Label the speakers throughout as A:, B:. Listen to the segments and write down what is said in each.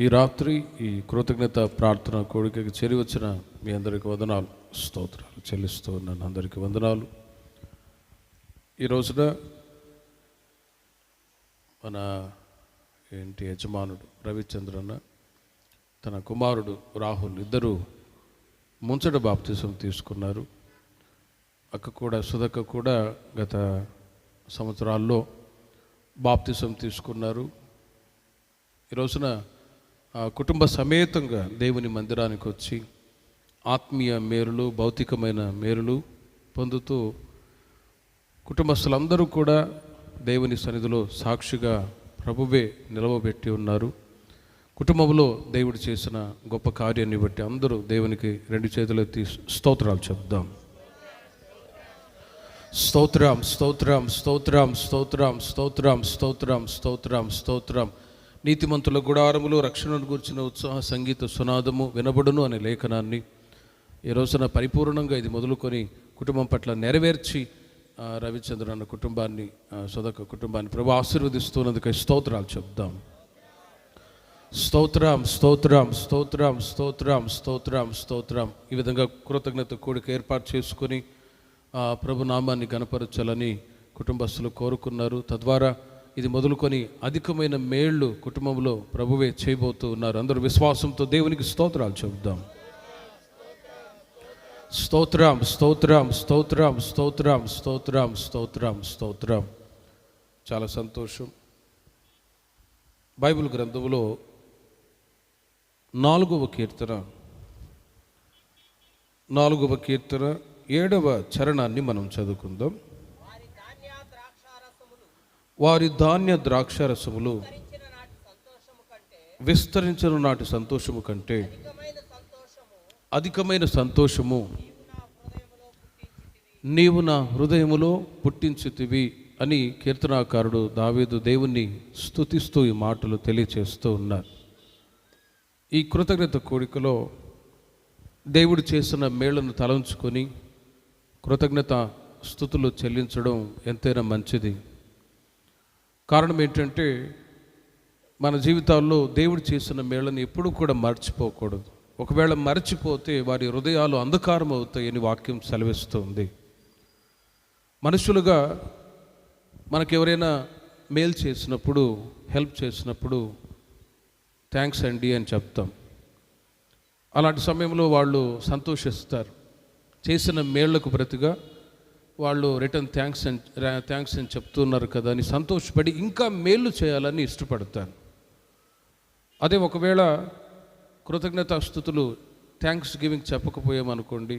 A: ఈ రాత్రి ఈ కృతజ్ఞత ప్రార్థన కోడికకి చేరి వచ్చిన మీ అందరికి వందనాలు, స్తోత్రాలు చెల్లిస్తూ ఉన్నాను. అందరికీ వందనాలు. ఈ రోజున మన యజమానుడు రవిచంద్రన్న తన కుమారుడు రాహుల్ ఇద్దరు ముంచట బాప్తిసం తీసుకున్నారు. అక్క కూడా సుధక్క కూడా గత సంవత్సరాల్లో బాప్తిసం తీసుకున్నారు. ఈ రోజున కుటుంబ సమేతంగా దేవుని మందిరానికి వచ్చి ఆత్మీయ మేలులు, భౌతికమైన మేలులు పొందుతూ కుటుంబస్తులందరూ కూడా దేవుని సన్నిధిలో సాక్షిగా ప్రభువే నిలవబెట్టి ఉన్నారు. కుటుంబంలో దేవుడు చేసిన గొప్ప కార్యాన్ని బట్టి అందరూ దేవునికి రెండు చేతులు ఎత్తి స్తోత్రాలు చెప్దాం. స్తోత్రం స్తోత్రం స్తోత్రం స్తోత్రం స్తోత్రం స్తోత్రం స్తోత్రం స్తోత్రం. నీతిమంతుల గుడారములు రక్షణను గురించిన ఉత్సాహ సంగీత సునాదము వినబడును అనే లేఖనాన్ని ఈ రోజున పరిపూర్ణంగా ఇది మొదలుకొని కుటుంబం పట్ల నెరవేర్చి రవిచంద్ర అన్న కుటుంబాన్ని, సుధక కుటుంబాన్ని ప్రభు ఆశీర్వదిస్తున్నందుకు స్తోత్రాలు చెప్దాం. స్తోత్రం స్తోత్రం స్తోత్రం స్తోత్రం స్తోత్రం స్తోత్రం. ఈ విధంగా కృతజ్ఞత కూడిక ఏర్పాటు చేసుకొని ప్రభు నామాన్ని గణపరచాలని కుటుంబస్తులు కోరుకున్నారు. తద్వారా ఇది మొదలుకొని అధికమైన మేళ్ళు కుటుంబంలో ప్రభువే చేయబోతూ ఉన్నారు. అందరూ విశ్వాసంతో దేవునికి స్తోత్రాలు చెబుదాం. స్తోత్రం స్తోత్రం స్తోత్రం స్తోత్రం స్తోత్రం స్తోత్రం స్తోత్రం. చాలా సంతోషం. బైబిల్ గ్రంథంలో 4వ కీర్తన 7వ చరణాన్ని మనం చదువుకుందాం. వారి ధాన్య ద్రాక్షారసములు విస్తరించిన నాటి సంతోషము కంటే అధికమైన సంతోషము నీవు నా హృదయములో పుట్టించితివి అని కీర్తనాకారుడు దావీదు దేవుణ్ణి స్తుతిస్తూ ఈ మాటలు తెలియచేస్తూ ఉన్నారు. ఈ కృతజ్ఞత కోడికలో దేవుడు చేసిన మేళ్లను తలంచుకొని కృతజ్ఞత స్తుతులు చెల్లించడం ఎంతైనా మంచిది. కారణం ఏంటంటే మన జీవితాల్లో దేవుడు చేసిన మేళ్ళని ఎప్పుడూ కూడా మర్చిపోకూడదు. ఒకవేళ మర్చిపోతే వారి హృదయాలు అంధకారం అవుతాయని వాక్యం సెలవిస్తుంది. మనుషులుగా మనకెవరైనా మేలు చేసినప్పుడు, హెల్ప్ చేసినప్పుడు థ్యాంక్స్ అండి అని చెప్తాం. అలాంటి సమయంలో వాళ్ళు సంతోషిస్తారు. చేసిన మేళ్లకు ప్రతిగా వాళ్ళు రిటర్న్ థ్యాంక్స్ అని చెప్తున్నారు కదా అని సంతోషపడి ఇంకా మేలు చేయాలని ఇష్టపడతారు. అదే ఒకవేళ కృతజ్ఞతాస్తుతులు థ్యాంక్స్ గివింగ్ చెప్పకపోయామనుకోండి,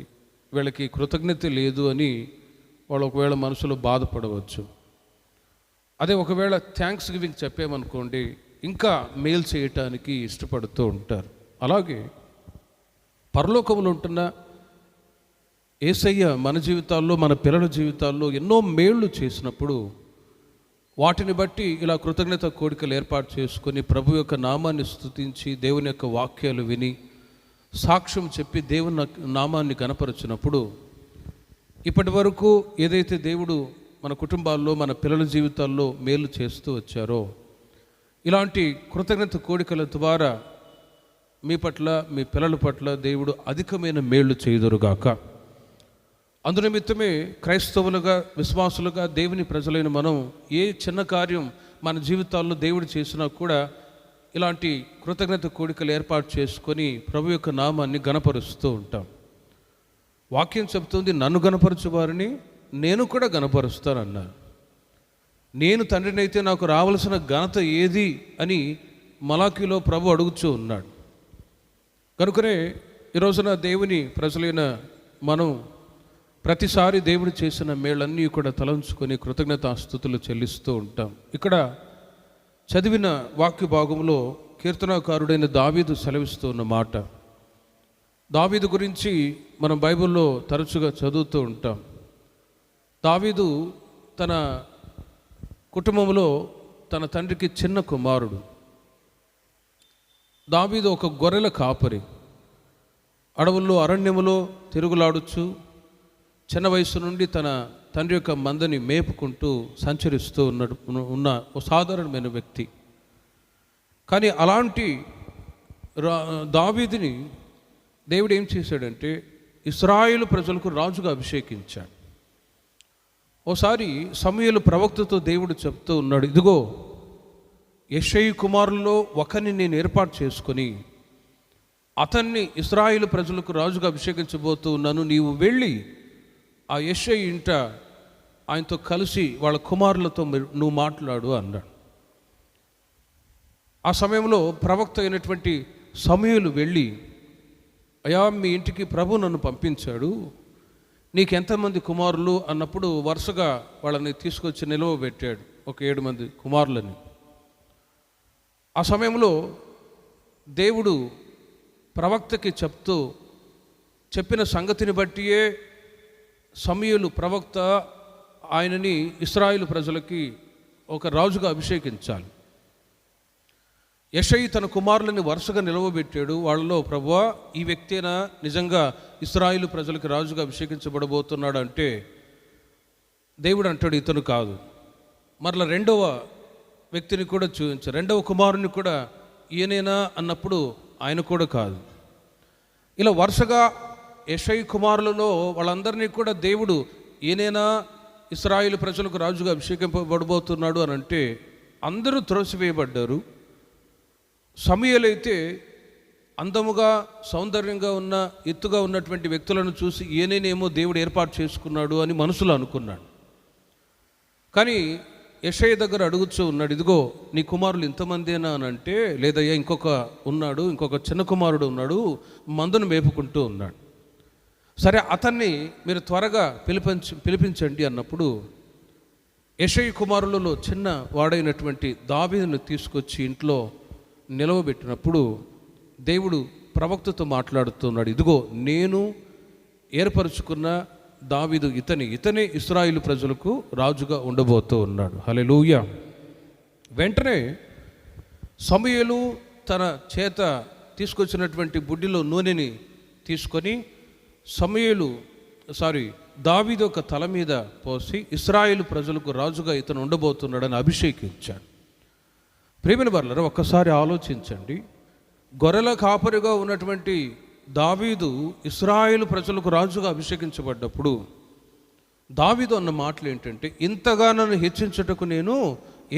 A: వీళ్ళకి కృతజ్ఞత లేదు అని వాళ్ళు ఒకవేళ మనసులో బాధపడవచ్చు. అదే ఒకవేళ థ్యాంక్స్ గివింగ్ చెప్పామనుకోండి, ఇంకా మేలు చేయటానికి ఇష్టపడుతూ ఉంటారు. అలాగే పరలోకంలో ఉంటున్న యేసయ్య మన జీవితాల్లో, మన పిల్లల జీవితాల్లో ఎన్నో మేళ్ళు చేసినప్పుడు వాటిని బట్టి ఇలా కృతజ్ఞత కోడికలు ఏర్పాటు చేసుకొని ప్రభు యొక్క నామాన్ని స్తుతించి దేవుని యొక్క వాక్యాలు విని సాక్ష్యం చెప్పి దేవుని నామాన్ని గణపరచినప్పుడు ఇప్పటి వరకు ఏదైతే దేవుడు మన కుటుంబాల్లో, మన పిల్లల జీవితాల్లో మేలు చేస్తూ వచ్చారో ఇలాంటి కృతజ్ఞత కోడికల ద్వారా మీ పట్ల, మీ పిల్లల పట్ల దేవుడు అధికమైన మేళ్ళు చేయుదురుగాక. అందునిమిత్తమే క్రైస్తవులుగా, విశ్వాసులుగా, దేవుని ప్రజలైన మనం ఏ చిన్న కార్యం మన జీవితాల్లో దేవుడు చేసినా కూడా ఇలాంటి కృతజ్ఞత కోడికలు ఏర్పాటు చేసుకొని ప్రభు యొక్క నామాన్ని గణపరుస్తూ ఉంటాం. వాక్యం చెప్తుంది, నన్ను గణపరచు వారిని నేను కూడా గణపరుస్తానన్నారు. నేను తండ్రినైతే నాకు రావలసిన ఘనత ఏది అని మలాకీలో ప్రభు అడుగుతూ ఉన్నాడు. కనుకనే ఈరోజున దేవుని ప్రజలైన మనం ప్రతిసారి దేవుడు చేసిన మేళ్ళన్నీ కూడా తలంచుకొని కృతజ్ఞతాస్తుతులు చెల్లిస్తూ ఉంటాం. ఇక్కడ చదివిన వాక్య భాగంలో కీర్తనాకారుడైన దావీదు సెలవిస్తూ ఉన్న మాట, దావీదు గురించి మనం బైబిల్లో తరచుగా చదువుతూ ఉంటాం. దావీదు తన కుటుంబంలో తన తండ్రికి చిన్న కుమారుడు. దావీదు ఒక గొర్రెల కాపరి, అడవుల్లో అరణ్యములో తిరుగులాడుచు చిన్న వయసు నుండి తన తండ్రి యొక్క మందని మేపుకుంటూ సంచరిస్తూ ఉన్న ఒక సాధారణమైన వ్యక్తి. కానీ అలాంటి దావీదుని దేవుడు ఏం చేశాడంటే ఇశ్రాయేలు ప్రజలకు రాజుగా అభిషేకించాడు. ఓసారి సమూయేలు ప్రవక్తతో దేవుడు చెప్తూ ఉన్నాడు, ఇదిగో యెషయి కుమారుల్లో ఒకరిని నేను ఏర్పాటు చేసుకొని అతన్ని ఇశ్రాయేలు ప్రజలకు రాజుగా అభిషేకించబోతూ ఉన్నాను. నీవు వెళ్ళి ఆ యెషయి ఇంట ఆయనతో కలిసి వాళ్ళ కుమారులతో నువ్వు మాట్లాడు అన్నాడు. ఆ సమయంలో ప్రవక్త అయినటువంటి సమూయేలు వెళ్ళి, అయ్యా మీ ఇంటికి ప్రభు నన్ను పంపించాడు, నీకెంతమంది కుమారులు అన్నప్పుడు వరుసగా వాళ్ళని తీసుకొచ్చి నిలవబెట్టాడు, ఒక 7 మంది కుమారులని. ఆ సమయంలో దేవుడు ప్రవక్తకి చెప్పిన సంగతిని బట్టియే సమూయేలు ప్రవక్త ఆయనని ఇశ్రాయేలు ప్రజలకి ఒక రాజుగా అభిషేకించాలి. యెషయి తన కుమారులని వరుసగా నిలవబెట్టాడు. వాళ్ళలో, ప్రభువా ఈ వ్యక్తినా నిజంగా ఇశ్రాయేలు ప్రజలకు రాజుగా అభిషేకించబడబోతున్నాడు అంటే దేవుడు అంటాడు, ఇతను కాదు. మరలా రెండవ వ్యక్తిని కూడా చూపించారు, రెండవ కుమారుని కూడా ఈయనేనా అన్నప్పుడు ఆయన కూడా కాదు. ఇలా వరుసగా యెషయి కుమారులలో వాళ్ళందరినీ కూడా దేవుడు ఈయనేనా ఇశ్రాయేలు ప్రజలకు రాజుగా అభిషేకింపబడబోతున్నాడు అని అంటే అందరూ త్రోసివేయబడ్డారు. సమూయేలు అయితే అందముగా సౌందర్యంగా ఉన్న ఎత్తుగా ఉన్నటువంటి వ్యక్తులను చూసి ఈయనేనేమో దేవుడు ఏర్పాటు చేసుకున్నాడు అని మనసులో అనుకున్నాడు. కానీ యెషయి దగ్గర అడుగుతూ ఉన్నాడు, ఇదిగో నీ కుమారులు ఇంతమందేనా అని అంటే, లేదయ్యా ఇంకొక చిన్న కుమారుడు ఉన్నాడు, మందును మేపుకుంటూ ఉన్నాడు. సరే అతన్ని మీరు త్వరగా పిలిపించండి అన్నప్పుడు యెషయి కుమారులలో చిన్న వాడైనటువంటి దావీదును తీసుకొచ్చి ఇంట్లో నిలవబెట్టినప్పుడు దేవుడు ప్రవక్తతో మాట్లాడుతున్నాడు, ఇదిగో నేను ఏర్పరచుకున్న దావీదు ఇతనే ఇశ్రాయేలు ప్రజలకు రాజుగా ఉండబోతూ ఉన్నాడు. హల్లెలూయా. వెంటనే సమూయేలు తన చేత తీసుకొచ్చినటువంటి బుడ్డిలో నూనెని తీసుకొని దావీదు ఒక తల మీద పోసి ఇశ్రాయేలు ప్రజలకు రాజుగా ఇతను ఉండబోతున్నాడని అభిషేకించాడు. ప్రియమైన వారలారా, ఒక్కసారి ఆలోచించండి. గొర్రెల కాపరిగా ఉన్నటువంటి దావీదు ఇశ్రాయేలు ప్రజలకు రాజుగా అభిషేకించబడ్డప్పుడు దావీదు అన్న మాటలు ఏంటంటే, ఇంతగా నన్ను హెచ్చించుటకు నేను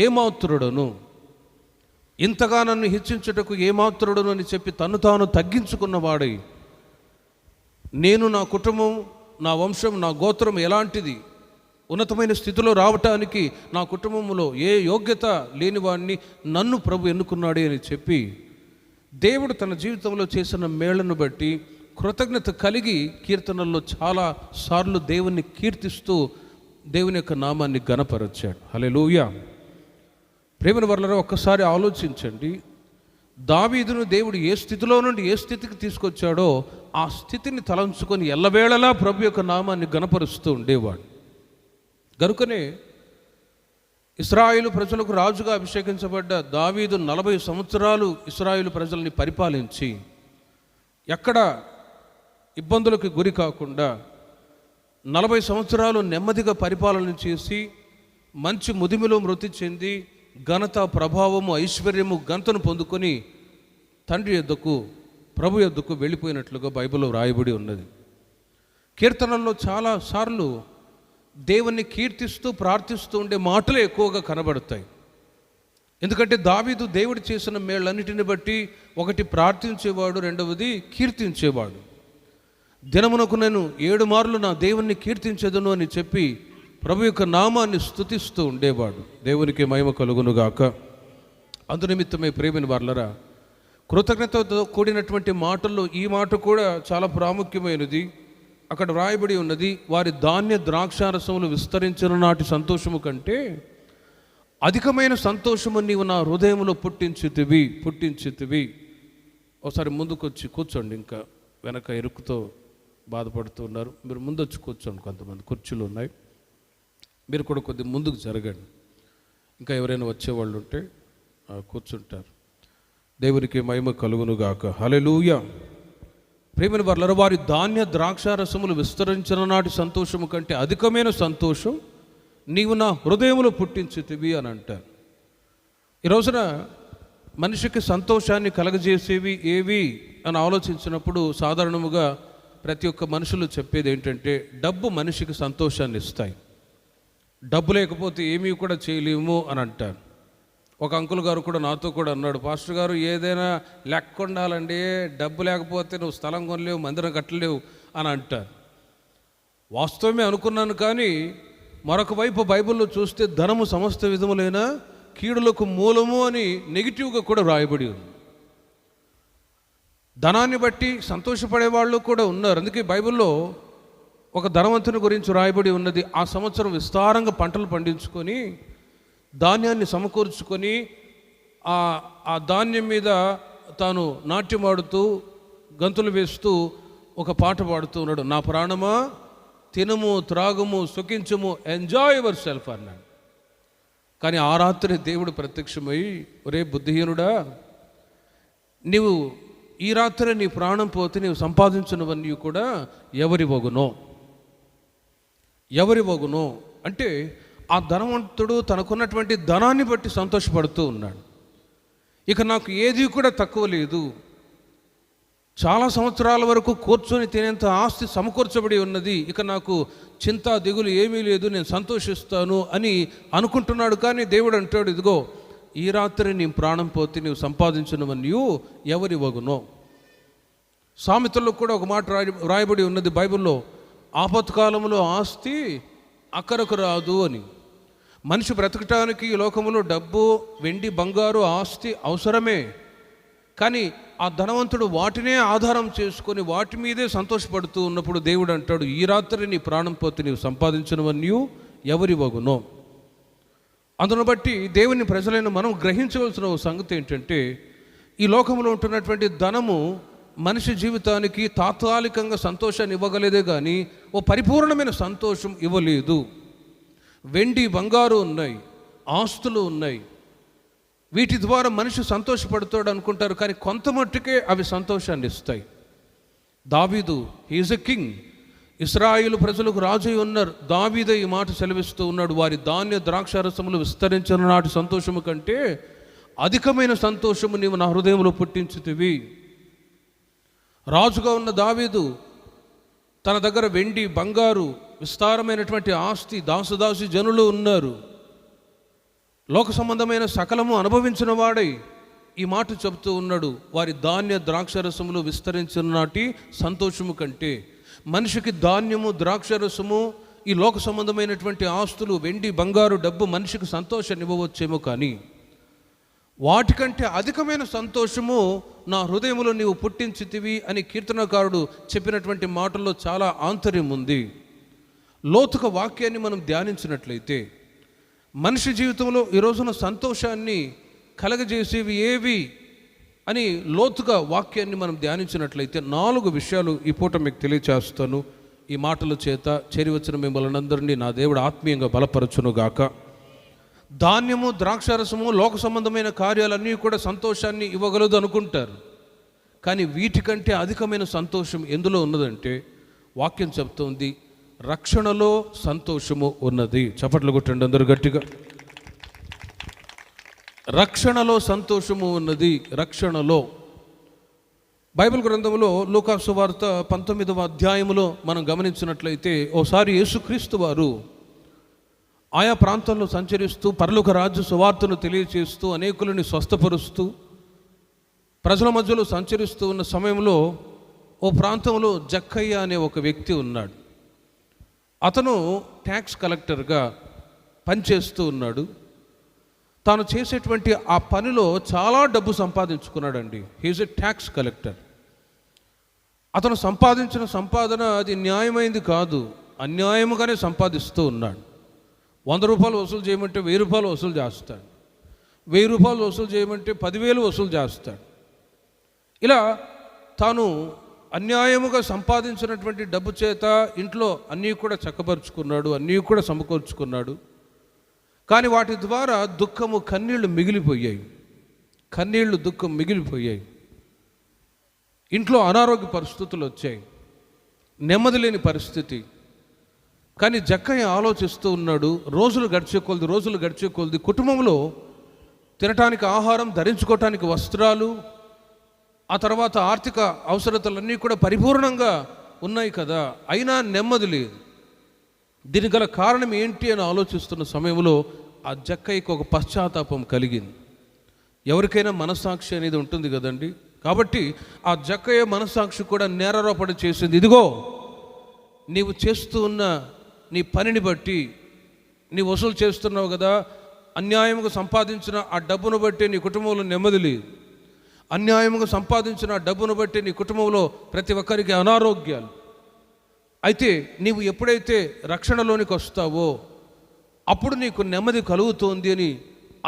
A: ఏమాత్రుడను, ఇంతగా నన్ను హెచ్చించుటకు ఏమాత్రుడను అని చెప్పి తను తాను తగ్గించుకున్నవాడై, నేను నా కుటుంబం, నా వంశం, నా గోత్రం ఎలాంటిది, ఉన్నతమైన స్థితిలో రావటానికి నా కుటుంబంలో ఏ యోగ్యత లేనివాడిని నన్ను ప్రభు ఎన్నుకున్నాడే అని చెప్పి దేవుడు తన జీవితంలో చేసిన మేళ్లను బట్టి కృతజ్ఞత కలిగి కీర్తనల్లో చాలా సార్లు దేవుణ్ణి కీర్తిస్తూ దేవుని యొక్క నామాన్ని ఘనపరచాడు. హల్లెలూయా. ప్రియమైన వారలారా, ఒక్కసారి ఆలోచించండి. దావీదును దేవుడు ఏ స్థితిలో నుండి ఏ స్థితికి తీసుకొచ్చాడో ఆ స్థితిని తలంచుకొని ఎల్లవేళలా ప్రభు యొక్క నామాన్ని ఘనపరుస్తూ ఉండేవాడు. గనుకనే ఇశ్రాయేలు ప్రజలకు రాజుగా అభిషేకించబడ్డ దావీదు 40 సంవత్సరాలు ఇశ్రాయేలు ప్రజల్ని పరిపాలించి ఎక్కడ ఇబ్బందులకు గురి కాకుండా 40 సంవత్సరాలు నెమ్మదిగా పరిపాలన చేసి మంచి ముదిమిలో మృతి చెంది ఘనత, ప్రభావము, ఐశ్వర్యము, ఘనతను పొందుకొని తండ్రి యొద్దకు, ప్రభు యొద్దకు వెళ్ళిపోయినట్లుగా బైబిల్లో రాయబడి ఉన్నది. కీర్తనల్లో చాలా సార్లు దేవుణ్ణి కీర్తిస్తూ ప్రార్థిస్తూ ఉండే మాటలు ఎక్కువగా కనబడతాయి. ఎందుకంటే దావీదు దేవుడు చేసిన మేళ్ళన్నిటిని బట్టి ఒకటి ప్రార్థించేవాడు, రెండవది కీర్తించేవాడు. దినమునకు నేను 7 మార్లు నా దేవుణ్ణి కీర్తించదును అని చెప్పి ప్రభు యొక్క నామాన్ని స్తుతిస్తూ ఉండేవాడు. దేవునికి మహిమ కలుగునుగాక. అందునిమిత్తమే ప్రియమైన వారలారా, కృతజ్ఞతతో కూడినటువంటి మాటల్లో ఈ మాట కూడా చాలా ప్రాముఖ్యమైనది. అక్కడ వ్రాయబడి ఉన్నది, వారి ధాన్య ద్రాక్షారసములు విస్తరించిన నాటి సంతోషము కంటే అధికమైన సంతోషము నీవు నా హృదయంలో పుట్టించితివి. ఒకసారి ముందుకొచ్చి కూర్చోండి. ఇంకా వెనక ఇరుకుతో బాధపడుతూ ఉన్నారు, మీరు ముందొచ్చి కూర్చోండి. కొంతమంది కుర్చీలు ఉన్నాయి, మీరు కూడా కొద్దిగా ముందుకు జరగండి. ఇంకా ఎవరైనా వచ్చేవాళ్ళు ఉంటే కూర్చుంటారు. దేవునికి మహిమ కలుగునుగాక. హల్లెలూయా. ప్రియమైన వారలారా, వారి ధాన్య ద్రాక్షారసములు విస్తరించిన నాటి సంతోషము కంటే అధికమైన సంతోషం నీవు నా హృదయములో పుట్టించితివి అని అంటారు. ఈ రోజున మనిషికి సంతోషాన్ని కలగజేసేవి ఏవి అని ఆలోచించినప్పుడు సాధారణముగా ప్రతి ఒక్క మనుషులు చెప్పేది ఏంటంటే డబ్బు మనిషికి సంతోషాన్ని ఇస్తాయి, డబ్బు లేకపోతే ఏమీ కూడా చేయలేము అని అంటారు. ఒక అంకుల్ గారు కూడా నాతో కూడా అన్నాడు, పాస్టర్ గారు ఏదైనా లెక్క ఉండాలండి, డబ్బు లేకపోతే నువ్వు స్థలం కొనలేవు, మందిరం కట్టలేవు అని అంటారు. వాస్తవమే అనుకున్నాను, కానీ మరొక వైపు బైబిల్లో చూస్తే ధనము సమస్త విధములైన కీడులకు మూలము అని నెగిటివ్గా కూడా రాయబడి ఉంది. ధనాన్ని బట్టి సంతోషపడే వాళ్ళు కూడా ఉన్నారు. అందుకే బైబిల్లో ఒక ధనవంతుని గురించి రాయబడి ఉన్నది. ఆ సంవత్సరం విస్తారంగా పంటలు పండించుకొని ధాన్యాన్ని సమకూర్చుకొని ఆ ధాన్యం మీద తాను నాట్యమాడుతూ గంతులు వేస్తూ ఒక పాట పాడుతూ ఉన్నాడు. నా ప్రాణమా తినము త్రాగము సుఖించము, ఎంజాయ్ యువర్ సెల్ఫ్ అన్నాడు. కానీ ఆ రాత్రి దేవుడు ప్రత్యక్షమై, ఒరే బుద్ధిహీనుడా, నీవు ఈ రాత్రి నీ ప్రాణం పోతే నీవు సంపాదించినవన్నీ కూడా ఎవరి వగునో అంటే ఆ ధనవంతుడు తనకున్నటువంటి ధనాన్ని బట్టి సంతోషపడుతూ ఉన్నాడు. ఇక నాకు ఏది కూడా తక్కువ లేదు, చాలా సంవత్సరాల వరకు కూర్చొని తినేంత ఆస్తి సమకూర్చబడి ఉన్నది, ఇక నాకు చింత దిగులు ఏమీ లేదు, నేను సంతోషిస్తాను అని అనుకుంటున్నాడు. కానీ దేవుడు అంటాడు, ఇదిగో ఈ రాత్రి నీ ప్రాణం పోతే నీవు సంపాదించినవన్నీ ఎవరి వగునో. సామెతల్లో కూడా ఒక మాట రాయబడి ఉన్నది బైబిల్లో, ఆపత్కాలంలో ఆస్తి అక్కరకు రాదు అని. మనిషి బ్రతకటానికి ఈ లోకంలో డబ్బు వెండి బంగారు ఆస్తి అవసరమే, కానీ ఆ ధనవంతుడు వాటినే ఆధారం చేసుకొని వాటి మీదే సంతోషపడుతూ ఉన్నప్పుడు దేవుడు అంటాడు, ఈ రాత్రి నీ ప్రాణం పోతే నీవు సంపాదించినవన్నీ ఎవరి వగునో. అందును బట్టి దేవుని ప్రజలైన మనం గ్రహించవలసిన సంగతి ఏంటంటే, ఈ లోకంలో ఉంటున్నటువంటి ధనము మనిషి జీవితానికి తాత్కాలికంగా సంతోషాన్ని ఇవ్వగలేదే కానీ ఓ పరిపూర్ణమైన సంతోషం ఇవ్వలేదు. వెండి బంగారు ఉన్నాయి, ఆస్తులు ఉన్నాయి, వీటి ద్వారా మనిషి సంతోషపడుతాడు అనుకుంటారు, కానీ కొంత మట్టుకే అవి సంతోషాన్ని ఇస్తాయి. దావీదు హీజ్ ఎ కింగ్, ఇశ్రాయేలు ప్రజలకు రాజు ఉన్నారు. దావీదే ఈ మాట సెలవిస్తూ ఉన్నాడు, వారి ధాన్య ద్రాక్షారసములు విస్తరించిన నాటి సంతోషము కంటే అధికమైన సంతోషము నీవు నా హృదయంలో పుట్టించుతివి. రాజుగా ఉన్న దావీదు తన దగ్గర వెండి బంగారు విస్తారమైనటువంటి ఆస్తి, దాసుదాసి జనులు ఉన్నారు, లోక సంబంధమైన సకలము అనుభవించిన వాడై ఈ మాట చెబుతూ ఉన్నాడు, వారి ధాన్య ద్రాక్షరసములు విస్తరించిన నాటి సంతోషము కంటే. మనిషికి ధాన్యము ద్రాక్షరసము ఈ లోక సంబంధమైనటువంటి ఆస్తులు వెండి బంగారు డబ్బు మనిషికి సంతోషాన్ని ఇవ్వవచ్చేమో, కానీ వాటికంటే అధికమైన సంతోషము నా హృదయంలో నీవు పుట్టించితివి అని కీర్తనకారుడు చెప్పినటువంటి మాటల్లో చాలా ఆంతర్యం ఉంది. లోతుక వాక్యాన్ని మనం ధ్యానించినట్లయితే మనిషి జీవితంలో ఈ రోజున సంతోషాన్ని కలగజేసేవి ఏవి అని లోతుగా వాక్యాన్ని మనం ధ్యానించినట్లయితే 4 విషయాలు ఈ పూట మీకు తెలియచేస్తాను. ఈ మాటల చేత చేరి వచ్చిన మిమ్మల్ని అందరినీ నా దేవుడు ఆత్మీయంగా బలపరచునుగాక. ధాన్యము ద్రాక్షారసము లోక సంబంధమైన కార్యాలన్నీ కూడా సంతోషాన్ని ఇవ్వగలదు అనుకుంటారు, కానీ వీటికంటే అధికమైన సంతోషం ఎందులో ఉన్నదంటే వాక్యం చెప్తోంది, రక్షణలో సంతోషము ఉన్నది. చప్పట్లు కొట్టండి అందరూ గట్టిగా. రక్షణలో సంతోషము ఉన్నది. రక్షణలో బైబిల్ గ్రంథంలో లూకా సువార్త 19వ అధ్యాయములో మనం గమనించినట్లయితే, ఓసారి యేసుక్రీస్తు వారు ఆయా ప్రాంతాల్లో సంచరిస్తూ పరలోక రాజ్య సువార్తను తెలియచేస్తూ అనేకులని స్వస్థపరుస్తూ ప్రజల మధ్యలో సంచరిస్తూ ఉన్న సమయంలో ఓ ప్రాంతంలో జక్కయ్య అనే ఒక వ్యక్తి ఉన్నాడు. అతను ట్యాక్స్ కలెక్టర్గా పనిచేస్తూ ఉన్నాడు. తాను చేసేటువంటి ఆ పనిలో చాలా డబ్బు సంపాదించుకున్నాడండి. He's a tax collector. అతను సంపాదించిన సంపాదన అది న్యాయమైంది కాదు, అన్యాయముగానే సంపాదిస్తూ ఉన్నాడు. 100 రూపాయలు వసూలు చేయమంటే 1000 రూపాయలు వసూలు చేస్తాడు, 1000 రూపాయలు వసూలు చేయమంటే 10,000 వసూలు చేస్తాడు. ఇలా తాను అన్యాయముగా సంపాదించినటువంటి డబ్బు చేత ఇంట్లో అన్నీ కూడా చక్కబరుచుకున్నాడు, అన్నీ కూడా సమకూర్చుకున్నాడు. కానీ వాటి ద్వారా దుఃఖము కన్నీళ్లు మిగిలిపోయాయి, దుఃఖం మిగిలిపోయాయి. ఇంట్లో అనారోగ్య పరిస్థితులు వచ్చాయి, నెమ్మది లేని పరిస్థితి. కానీ జక్కయ్య ఆలోచిస్తూ ఉన్నాడు, రోజులు గడిచే కొలది కుటుంబంలో తినటానికి ఆహారం, ధరించుకోవటానికి వస్త్రాలు, ఆ తర్వాత ఆర్థిక అవసరతలన్నీ కూడా పరిపూర్ణంగా ఉన్నాయి కదా, అయినా నెమ్మది లేదు. దీనికి గల కారణం ఏంటి అని ఆలోచిస్తున్న సమయంలో ఆ జక్కయ్యకు ఒక పశ్చాత్తాపం కలిగింది. ఎవరికైనా మనస్సాక్షి అనేది ఉంటుంది కదండి. కాబట్టి ఆ జక్కయ్య మనస్సాక్షి కూడా నేరారోపణ చేసింది. ఇదిగో, నీవు చేస్తూ ఉన్న నీ పనిని బట్టి, నీ వసూలు చేస్తున్నావు కదా, అన్యాయంగా సంపాదించిన ఆ డబ్బును బట్టి నీ కుటుంబంలో నెమ్మది లేదు. అన్యాయంగా సంపాదించిన ఆ డబ్బును బట్టి నీ కుటుంబంలో ప్రతి ఒక్కరికి అనారోగ్యాలు. అయితే నీవు ఎప్పుడైతే రక్షణలోనికి వస్తావో అప్పుడు నీకు నెమ్మది కలుగుతోంది అని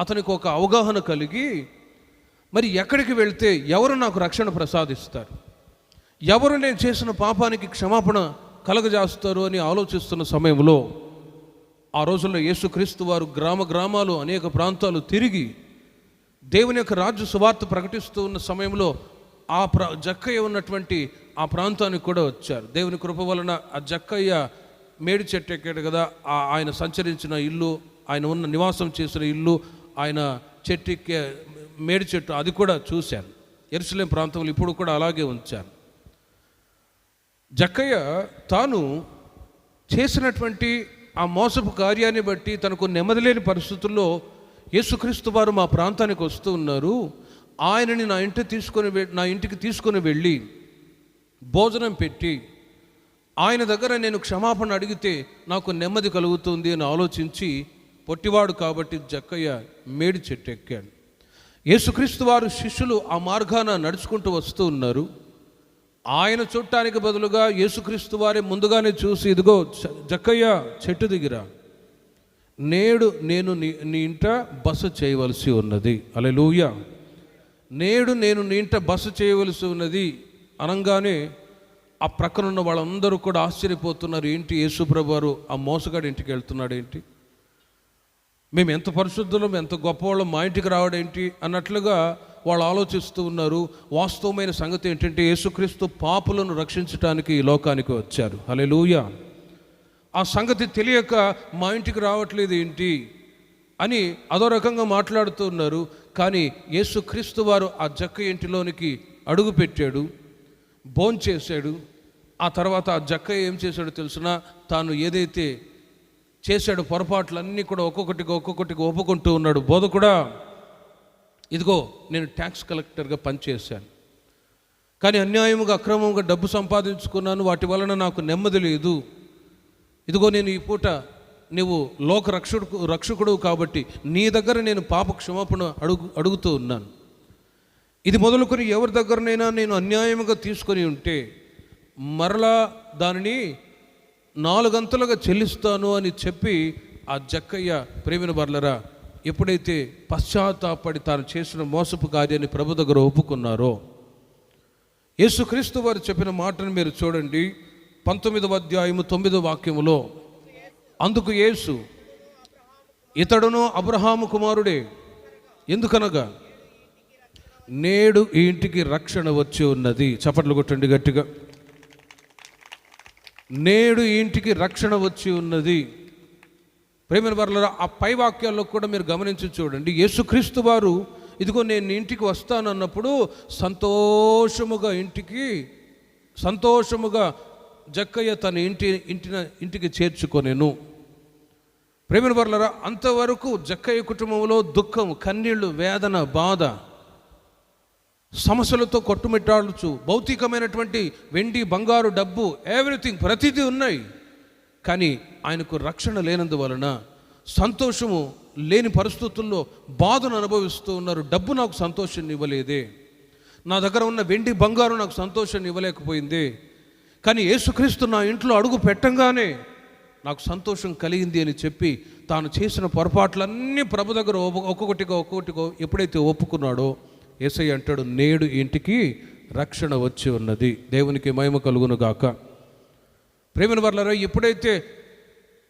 A: అతనికి ఒక అవగాహన కలిగి, మరి ఎక్కడికి వెళ్తే ఎవరు నాకు రక్షణ ప్రసాదిస్తారు, ఎవరు నేను చేసిన పాపానికి క్షమాపణ కలగజేస్తారు అని ఆలోచిస్తున్న సమయంలో, ఆ రోజుల్లో యేసుక్రీస్తు వారు గ్రామాలు అనేక ప్రాంతాలు తిరిగి దేవుని యొక్క రాజ్య సువార్త ప్రకటిస్తూ ఉన్న సమయంలో ఆ జక్కయ్య ఉన్నటువంటి ఆ ప్రాంతానికి కూడా వచ్చారు. దేవుని కృప వలన ఆ జక్కయ్య మేడి చెట్టు ఎక్కాడు కదా, ఆయన సంచరించిన ఇల్లు, ఆయన ఉన్న నివాసం చేసిన ఇల్లు, ఆయన చెట్టు ఎక్కే మేడి చెట్టు, అది కూడా చూశాను. యెరూషలేం ప్రాంతంలో ఇప్పుడు కూడా అలాగే ఉంచాను. జక్కయ్య తాను చేసినటువంటి ఆ మోసపు కార్యాన్ని బట్టి తనకు నెమ్మది లేని పరిస్థితుల్లో యేసుక్రీస్తు వారు మా ప్రాంతానికి వస్తూ ఉన్నారు, ఆయనని నా ఇంటికి తీసుకొని వెళ్ళి భోజనం పెట్టి ఆయన దగ్గర నేను క్షమాపణ అడిగితే నాకు నెమ్మది కలుగుతుంది అని ఆలోచించి, పొట్టివాడు కాబట్టి జక్కయ్య మేడి చెట్టు ఎక్కాడు. యేసుక్రీస్తు వారు శిష్యులు ఆ మార్గాన నడుచుకుంటూ వస్తూ ఉన్నారు. ఆయన చూడటానికి బదులుగా యేసుక్రీస్తు వారే ముందుగానే చూసి, ఇదిగో జక్కయ్య చెట్టు దిగిరా, నేడు నేను నీ ఇంట బస చేయవలసి ఉన్నది. హల్లెలూయా. నేడు నేను నీ ఇంట బస చేయవలసి ఉన్నది అనగానే ఆ ప్రక్కనున్న వాళ్ళందరూ కూడా ఆశ్చర్యపోతున్నారు. ఏంటి యేసుప్రభు వారు ఆ మోసగాడి ఇంటికి వెళ్తున్నాడు ఏంటి, మేము ఎంత పరిశుద్ధులం, ఎంత గొప్పవాళ్ళం, మా ఇంటికి రావడేంటి అన్నట్లుగా వాళ్ళు ఆలోచిస్తూ ఉన్నారు. వాస్తవమైన సంగతి ఏంటంటే యేసుక్రీస్తు పాపులను రక్షించడానికి ఈ లోకానికి వచ్చారు. హల్లెలూయా. ఆ సంగతి తెలియక మా ఇంటికి రావట్లేదు ఏంటి అని అదో రకంగా మాట్లాడుతూ ఉన్నారు. కానీ యేసుక్రీస్తు వారు ఆ జక్కయ్య ఇంటిలోనికి అడుగు పెట్టాడు, భోంచేశాడు. ఆ తర్వాత ఆ జక్కయ్య ఏం చేశాడో తెలుసునా, తాను ఏదైతే చేశాడో పొరపాట్లన్నీ కూడా ఒక్కొక్కటిగా ఒప్పుకుంటూ ఉన్నాడు. బోధకుడా, ఇదిగో నేను ట్యాక్స్ కలెక్టర్గా పనిచేశాను, కానీ అన్యాయముగా అక్రమంగా డబ్బు సంపాదించుకున్నాను, వాటి వలన నాకు నెమ్మది లేదు. ఇదిగో నేను ఈ పూట నువ్వు లోక రక్షకుడు కాబట్టి నీ దగ్గర నేను పాప క్షమాపణ అడుగుతూ ఉన్నాను. ఇది మొదలుకొని ఎవరి దగ్గరనైనా నేను అన్యాయముగా తీసుకొని ఉంటే మరలా దానిని 4 అంతలుగా చెల్లిస్తాను అని చెప్పి ఆ జక్కయ్య ప్రేమిన బర్లరా ఎప్పుడైతే పశ్చాత్తాపడి తాను చేసిన మోసపు కార్యాన్ని ప్రభు దగ్గర ఒప్పుకున్నారో, యేసుక్రీస్తు వారు చెప్పిన మాటను మీరు చూడండి. 19వ అధ్యాయము 9వ వాక్యములో, అందుకు యేసు, ఇతడును అబ్రహాము కుమారుడే, ఎందుకనగా నేడు ఈ ఇంటికి రక్షణ వచ్చి ఉన్నది. చప్పట్లు కొట్టండి గట్టిగా. నేడు ఈ ఇంటికి రక్షణ వచ్చి ఉన్నది. ప్రేమైన వారలారా, ఆ పై వాక్యాల్లో కూడా మీరు గమనించి చూడండి. యేసుక్రీస్తు వారు ఇదిగో నేను ఇంటికి వస్తానన్నప్పుడు సంతోషముగా జక్కయ్య తన ఇంటికి చేర్చుకొనెను. ప్రేమైన వారలారా, అంతవరకు జక్కయ్య కుటుంబంలో దుఃఖం, కన్నీళ్లు, వేదన, బాధ, సమస్యలతో కొట్టుమిట్టాడుచు, భౌతికమైనటువంటి వెండి, బంగారు, డబ్బు, ఎవ్రీథింగ్, ప్రతిదీ ఉన్నాయి. కానీ ఆయనకు రక్షణ లేనందువలన, సంతోషము లేని పరిస్థితుల్లో బాధను అనుభవిస్తూ ఉన్నారు. డబ్బు నాకు సంతోషాన్ని ఇవ్వలేదే, నా దగ్గర ఉన్న వెండి, బంగారు నాకు సంతోషాన్ని ఇవ్వలేకపోయింది. కానీ యేసుక్రీస్తు నా ఇంట్లో అడుగు పెట్టంగానే నాకు సంతోషం కలిగింది అని చెప్పి తాను చేసిన పొరపాట్లన్నీ ప్రభు దగ్గర ఒక్కొక్కటిగా ఎప్పుడైతే ఒప్పుకున్నాడో, యేసయ్య అంటాడు, నేడు ఇంటికి రక్షణ వచ్చి ఉన్నది. దేవునికి మహిమ కలుగును గాక. ప్రేమిన వర్లారా, ఎప్పుడైతే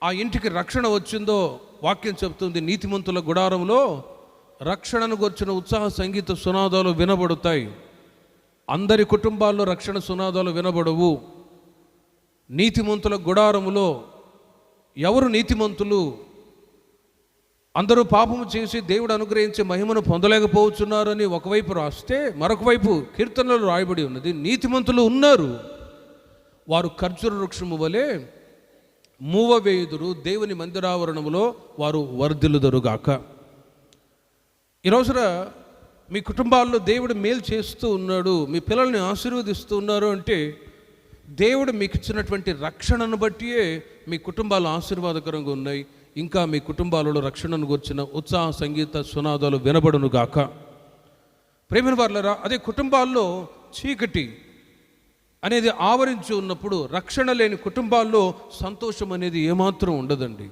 A: ఆ ఇంటికి రక్షణ వచ్చిందో వాక్యం చెప్తుంది, నీతిమంతుల గుడారంలో రక్షణను గురించిన ఉత్సాహ సంగీత సునాదాలు వినబడతాయి. అందరి కుటుంబాల్లో రక్షణ సునాదాలు వినబడవు. నీతిమంతుల గుడారములో ఎవరు నీతిమంతులు, అందరూ పాపము చేసి దేవుడు అనుగ్రహించే మహిమను పొందలేకపోతున్నారని ఒకవైపు రాస్తే, మరొక వైపు కీర్తనలు రాయబడి ఉన్నది, నీతిమంతులు ఉన్నారు, వారు ఖర్జూర వృక్షము వలె మూవవేయుదురు, దేవుని మందిరావరణములో వారు వర్ధిల్లుదురుగాక. ఈ రోజున మీ కుటుంబాల్లో దేవుడు మేలు చేస్తూ ఉన్నాడు, మీ పిల్లల్ని ఆశీర్వదిస్తూ ఉన్నారు అంటే దేవుడు మీకు ఇచ్చినటువంటి రక్షణను బట్టియే మీ కుటుంబాలు ఆశీర్వాదకరంగా ఉన్నాయి. ఇంకా మీ కుటుంబాలలో రక్షణను గురించిన ఉత్సాహ సంగీత సునాదాలు వినబడును గాక. ప్రేమైన వారలారా, అదే కుటుంబాల్లో చీకటి అనేది ఆవరించి ఉన్నప్పుడు, రక్షణ లేని కుటుంబాల్లో సంతోషం అనేది ఏమాత్రం ఉండదండి.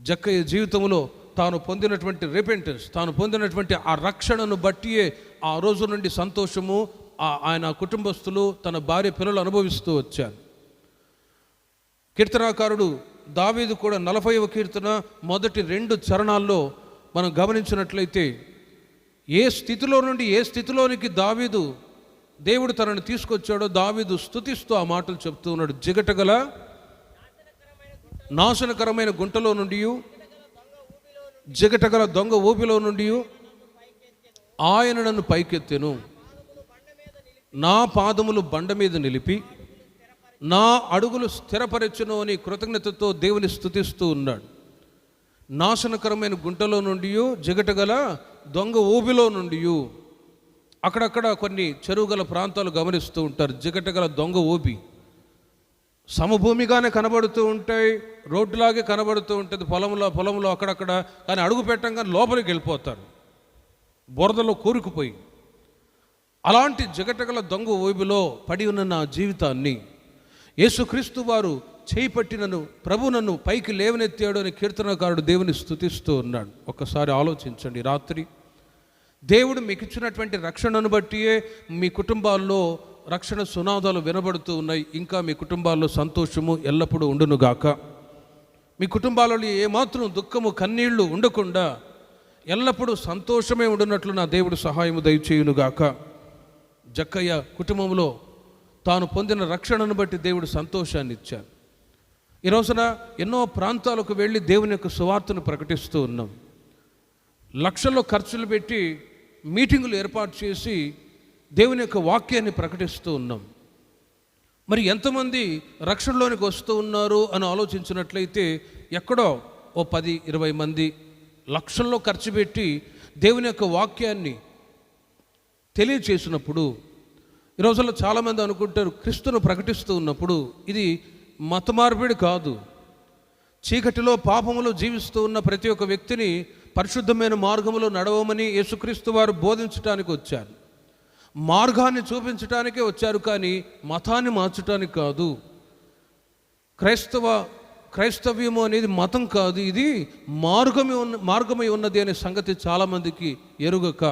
A: జక్కయ్య జీవితంలో తాను పొందినటువంటి రిపెంటెన్స్, తాను పొందినటువంటి ఆ రక్షణను బట్టియే ఆ రోజు నుండి సంతోషము ఆయన కుటుంబస్తులు, తన భార్య, పిల్లలు అనుభవిస్తూ వచ్చారు. కీర్తనాకారుడు దావీదు కూడా 40వ కీర్తన మొదటి 2 చరణాల్లో మనం గమనించినట్లయితే, ఏ స్థితిలో నుండి ఏ స్థితిలోనికి దేవుడు తనను తీసుకొచ్చాడో దావీదు స్తుతిస్తూ ఆ మాటలు చెప్తూ ఉన్నాడు. జిగటగల నాశనకరమైన గుంటలో నుండి, జిగటగల దొంగ ఊపిలో నుండి ఆయన నన్ను పైకెత్తెను, నా పాదములు బండ మీద నిలిపి నా అడుగులు స్థిరపరచును అని కృతజ్ఞతతో దేవుని స్తుతిస్తూ ఉన్నాడు. నాశనకరమైన గుంటలో నుండి, జిగటగల దొంగ ఊబిలో నుండి, అక్కడక్కడ కొన్ని చెరువుగల ప్రాంతాలు గమనిస్తూ ఉంటారు. జిగటగల దొంగ ఊబి సమభూమిగానే కనబడుతూ ఉంటాయి, రోడ్డులాగే కనబడుతూ ఉంటుంది, పొలంలో అక్కడక్కడ, కానీ అడుగు పెట్టంగానే లోపలికి వెళ్ళిపోతారు, బురదలో కూరుకుపోయి. అలాంటి జిగటగల దొంగ ఊబిలో పడి ఉన్న నా జీవితాన్ని యేసుక్రీస్తు వారు చేయి పట్టి నన్ను పైకి లేవనెత్తాడు అని కీర్తనకారుడు దేవుని స్తుతిస్తూ ఉన్నాడు. ఒక్కసారి ఆలోచించండి, రాత్రి దేవుడు మీకు ఇచ్చినటువంటి రక్షణను బట్టియే మీ కుటుంబాల్లో రక్షణ సునాదాలు వినబడుతూ ఉన్నాయి. ఇంకా మీ కుటుంబాల్లో సంతోషము ఎల్లప్పుడూ ఉండునుగాక. మీ కుటుంబాలలో ఏమాత్రం దుఃఖము, కన్నీళ్లు ఉండకుండా ఎల్లప్పుడూ సంతోషమే ఉండునట్లు నా దేవుడు సహాయము దయచేయునుగాక. జక్కయ్య కుటుంబంలో తాను పొందిన రక్షణను బట్టి దేవుడు సంతోషాన్ని ఇచ్చారు. ఈ రోజున ఎన్నో ప్రాంతాలకు వెళ్ళి దేవుని యొక్క సువార్తను ప్రకటిస్తూ ఉన్నాం. లక్షల్లో ఖర్చులు పెట్టి మీటింగులు ఏర్పాటు చేసి దేవుని యొక్క వాక్యాన్ని ప్రకటిస్తూ ఉన్నాం. మరి ఎంతమంది రక్షణలోనికి వస్తూ ఉన్నారు అని ఆలోచించినట్లయితే, ఎక్కడో ఓ 10-20 మంది లక్షల్లో ఖర్చు పెట్టి దేవుని యొక్క వాక్యాన్ని తెలియచేసినప్పుడు, ఈ రోజుల్లో చాలామంది అనుకుంటారు క్రీస్తును ప్రకటిస్తూ ఉన్నప్పుడు ఇది మత మార్పిడి కాదు. చీకటిలో పాపములో జీవిస్తూ ఉన్న ప్రతి ఒక్క వ్యక్తిని పరిశుద్ధమైన మార్గములో నడవమని యేసుక్రీస్తు వారు బోధించడానికి వచ్చారు, మార్గాన్ని చూపించడానికే వచ్చారు, కానీ మతాన్ని మార్చడానికి కాదు. క్రైస్తవ్యము అనేది మతం కాదు, ఇది మార్గమై ఉన్నది అనే సంగతి చాలామందికి ఎరుగక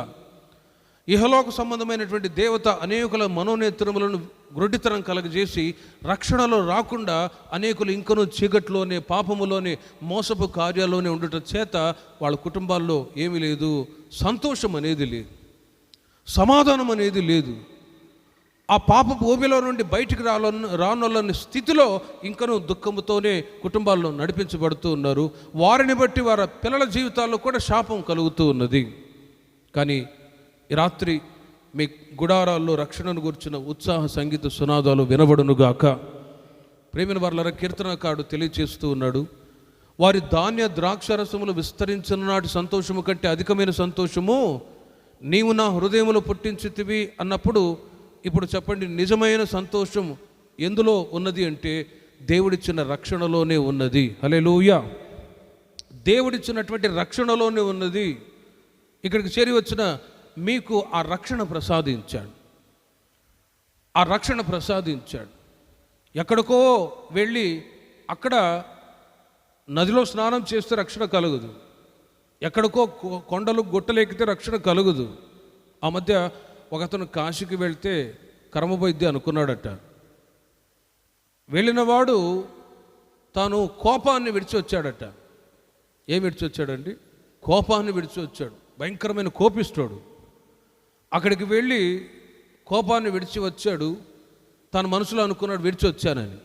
A: ఇహలోక సంబంధమైనటువంటి దేవత అనేకుల మనోనేత్రములను గ్రుడ్డితనం కలగజేసి రక్షణలో రాకుండా అనేకులు ఇంకనూ చీకట్లోనే, పాపములోనే, మోసపు కార్యాల్లోనే ఉండటం చేత వాళ్ళ కుటుంబాల్లో ఏమీ లేదు, సంతోషం అనేది లేదు, సమాధానం అనేది లేదు. ఆ పాపపు ఊబిలో నుండి బయటికి రానోళ్ళని స్థితిలో ఇంకనూ దుఃఖముతోనే కుటుంబాల్లో నడిపించబడుతూ ఉన్నారు. వారిని బట్టి వారి పిల్లల జీవితాల్లో కూడా శాపం కలుగుతూ ఉన్నది. కానీ ఈ రాత్రి మీ గుడారాల్లో రక్షణను గురించిన ఉత్సాహ సంగీత సునాదాలు వినబడునుగాక. ప్రేమిన వారలారా, కీర్తనకారుడు తెలియచేస్తూ ఉన్నాడు, వారి ధాన్య ద్రాక్షరసములు విస్తరించిన నాటి సంతోషము కంటే అధికమైన సంతోషము నీవు నా హృదయములో పుట్టించితివి అన్నప్పుడు, ఇప్పుడు చెప్పండి, నిజమైన సంతోషం ఎందులో ఉన్నది అంటే దేవుడిచ్చిన రక్షణలోనే ఉన్నది. హల్లెలూయా. దేవుడిచ్చినటువంటి రక్షణలోనే ఉన్నది. ఇక్కడికి చేరి వచ్చిన మీకు ఆ రక్షణ ప్రసాదించాడు, ఆ రక్షణ ప్రసాదించాడు. ఎక్కడికో వెళ్ళి అక్కడ నదిలో స్నానం చేస్తే రక్షణ కలుగదు, ఎక్కడికో కొండలు గుట్టలెక్కితే రక్షణ కలుగదు. ఆ మధ్య ఒకతను కాశీకి వెళ్తే కర్మబైద్య అనుకున్నాడట. వెళ్ళినవాడు తాను కోపాన్ని విడిచి వచ్చాడట. ఏం విడిచి వచ్చాడండి? కోపాన్ని విడిచి వచ్చాడు. భయంకరమైన కోపిస్తాడు. అక్కడికి వెళ్ళి కోపాన్ని విడిచి వచ్చాడు. తన మనసులో అనుకున్నాడు విడిచి వచ్చానని.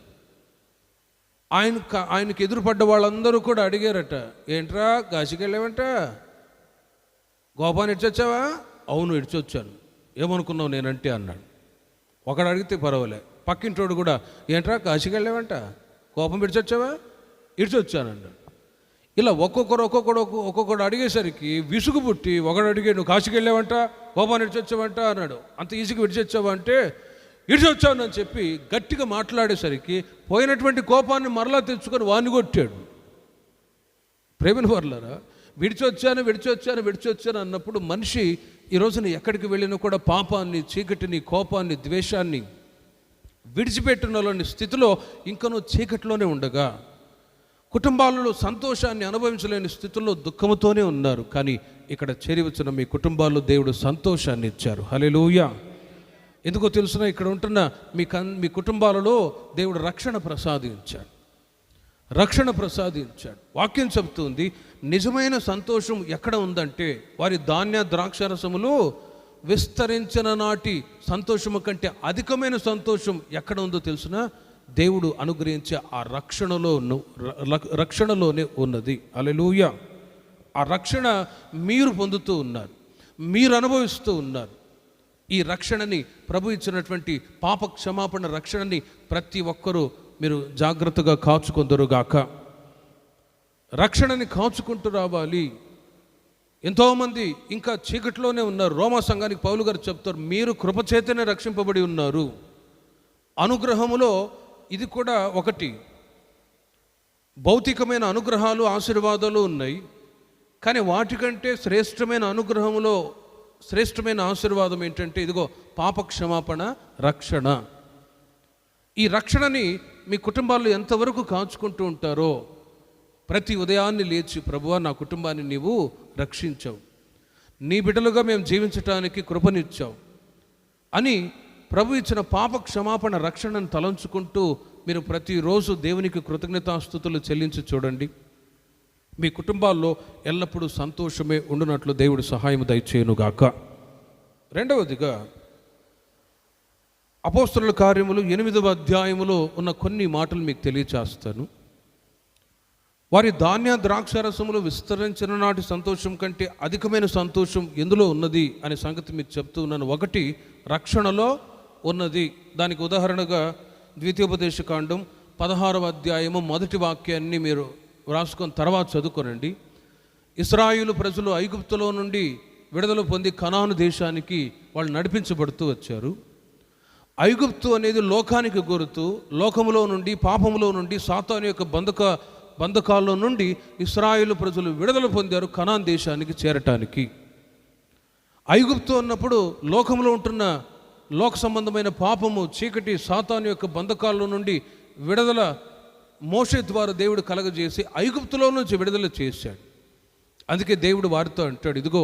A: ఆయనకి ఎదురుపడ్డ వాళ్ళందరూ కూడా అడిగారట, ఏంట్రా కాశీకి వెళ్ళావంట, కోపాన్ని ఇడ్చొచ్చావా? అవును ఇడ్చొచ్చాను. ఏమనుకున్నావు నేనంటే అన్నాడు. ఒకడు అడిగితే పర్వాలే, పక్కింటోడు కూడా ఏంట్రా కాశీకి వెళ్ళావంట, కోపం ఇడ్చొచ్చావా? ఇడ్చొచ్చానన్నాడు. ఇలా ఒక్కొక్కడు అడిగేసరికి విసుగు పుట్టి ఒకడు అడిగే, నువ్వు కాశీకి వెళ్ళావంట, కోపాన్ని ఇడ్చొచ్చావంట అన్నాడు. అంత ఈజీగా విడిచొచ్చావా అంటే ఇడిచొచ్చాను అని చెప్పి గట్టిగా మాట్లాడేసరికి పోయినటువంటి కోపాన్ని మరలా తెచ్చుకొని వాణ్ణి కొట్టాడు. ప్రేమిన వర్లారా, విడిచొచ్చాను అన్నప్పుడు మనిషి ఈ రోజున ఎక్కడికి వెళ్ళినా కూడా పాపాన్ని, చీకటిని, కోపాన్ని, ద్వేషాన్ని విడిచిపెట్టినలోని స్థితిలో ఇంకనూ చీకటిలోనే ఉండగా, కుటుంబాలలో సంతోషాన్ని అనుభవించలేని స్థితిలో దుఃఖముతోనే ఉన్నారు. కానీ ఇక్కడ చేరి వచ్చిన మీ కుటుంబాల్లో దేవుడు సంతోషాన్ని ఇచ్చారు. హల్లెలూయా. ఎందుకో తెలుసునా, ఇక్కడ ఉంటున్న మీ కుటుంబాలలో దేవుడు రక్షణ ప్రసాదించాడు. వాక్యం చెబుతుంది, నిజమైన సంతోషం ఎక్కడ ఉందంటే వారి ధాన్య ద్రాక్షరసములు విస్తరించిన నాటి సంతోషము కంటే అధికమైన సంతోషం ఎక్కడ ఉందో తెలుసునా, దేవుడు అనుగ్రహించే ఆ రక్షణలోనే ఉన్నది. హల్లెలూయా. ఆ రక్షణ మీరు పొందుతూ ఉన్నారు, మీరు అనుభవిస్తూ ఉన్నారు. ఈ రక్షణని, ప్రభు ఇచ్చినటువంటి పాప క్షమాపణ రక్షణని ప్రతి ఒక్కరూ మీరు జాగ్రత్తగా కాచుకుందరుగాక. రక్షణని కాచుకుంటూ రావాలి. ఎంతోమంది ఇంకా చీకటిలోనే ఉన్నారు. రోమా సంఘానికి పౌలు గారు చెప్తారు, మీరు కృపచేతనే రక్షింపబడి ఉన్నారు. అనుగ్రహములో ఇది కూడా ఒకటి. భౌతికమైన అనుగ్రహాలు, ఆశీర్వాదాలు ఉన్నాయి. కానీ వాటికంటే శ్రేష్టమైన అనుగ్రహములో శ్రేష్టమైన ఆశీర్వాదం ఏంటంటే ఇదిగో పాప క్షమాపణ రక్షణ. ఈ రక్షణని మీ కుటుంబాల్లో ఎంతవరకు కాచుకుంటూ ఉంటారో, ప్రతి ఉదయాన్నే లేచి, ప్రభువా నా కుటుంబాన్ని నీవు రక్షించావు, నీ బిడ్డలుగా మేము జీవించటానికి కృపనిచ్చావు అని ప్రభు ఇచ్చిన పాప క్షమాపణ రక్షణను తలంచుకుంటూ మీరు ప్రతిరోజు దేవునికి కృతజ్ఞతాస్తుతులు చెల్లించి చూడండి. మీ కుటుంబాల్లో ఎల్లప్పుడూ సంతోషమే ఉండునట్లు దేవుడు సహాయం దయచేయునుగాక. రెండవదిగా అపోస్తలుల కార్యములు 8వ అధ్యాయములో ఉన్న కొన్ని మాటలు మీకు తెలియచేస్తాను. వారి ధాన్య ద్రాక్షారసములు విస్తరించిన నాటి సంతోషం కంటే అధికమైన సంతోషం ఎందులో ఉన్నది అనే సంగతి మీకు చెప్తూ ఉన్నాను. ఒకటి, రక్షణలో ఉన్నది. దానికి ఉదాహరణగా ద్వితీయోపదేశకాండం 16వ అధ్యాయము 1వ వాక్యాన్ని మీరు రాసుకొని తర్వాత చదువుకోనండి. ఇశ్రాయేలు ప్రజలు ఐగుప్తులో నుండి విడుదల పొంది కనాను దేశానికి వాళ్ళు నడిపించబడుతూ వచ్చారు. ఐగుప్తు అనేది లోకానికి గుర్తు. లోకములో నుండి, పాపములో నుండి, సాతాను యొక్క బంధకాల్లో నుండి ఇశ్రాయేలు ప్రజలు విడుదల పొందారు కనాను దేశానికి చేరటానికి. ఐగుప్తు అన్నప్పుడు లోకంలో ఉంటున్న లోక సంబంధమైన పాపము, చీకటి, సాతాను యొక్క బంధకాల్లో నుండి విడుదల మోషే ద్వారా దేవుడు కలగజేసి ఐగుప్తులో నుంచి విడుదల చేశాడు. అందుకే దేవుడు వారితో అంటాడు, ఇదిగో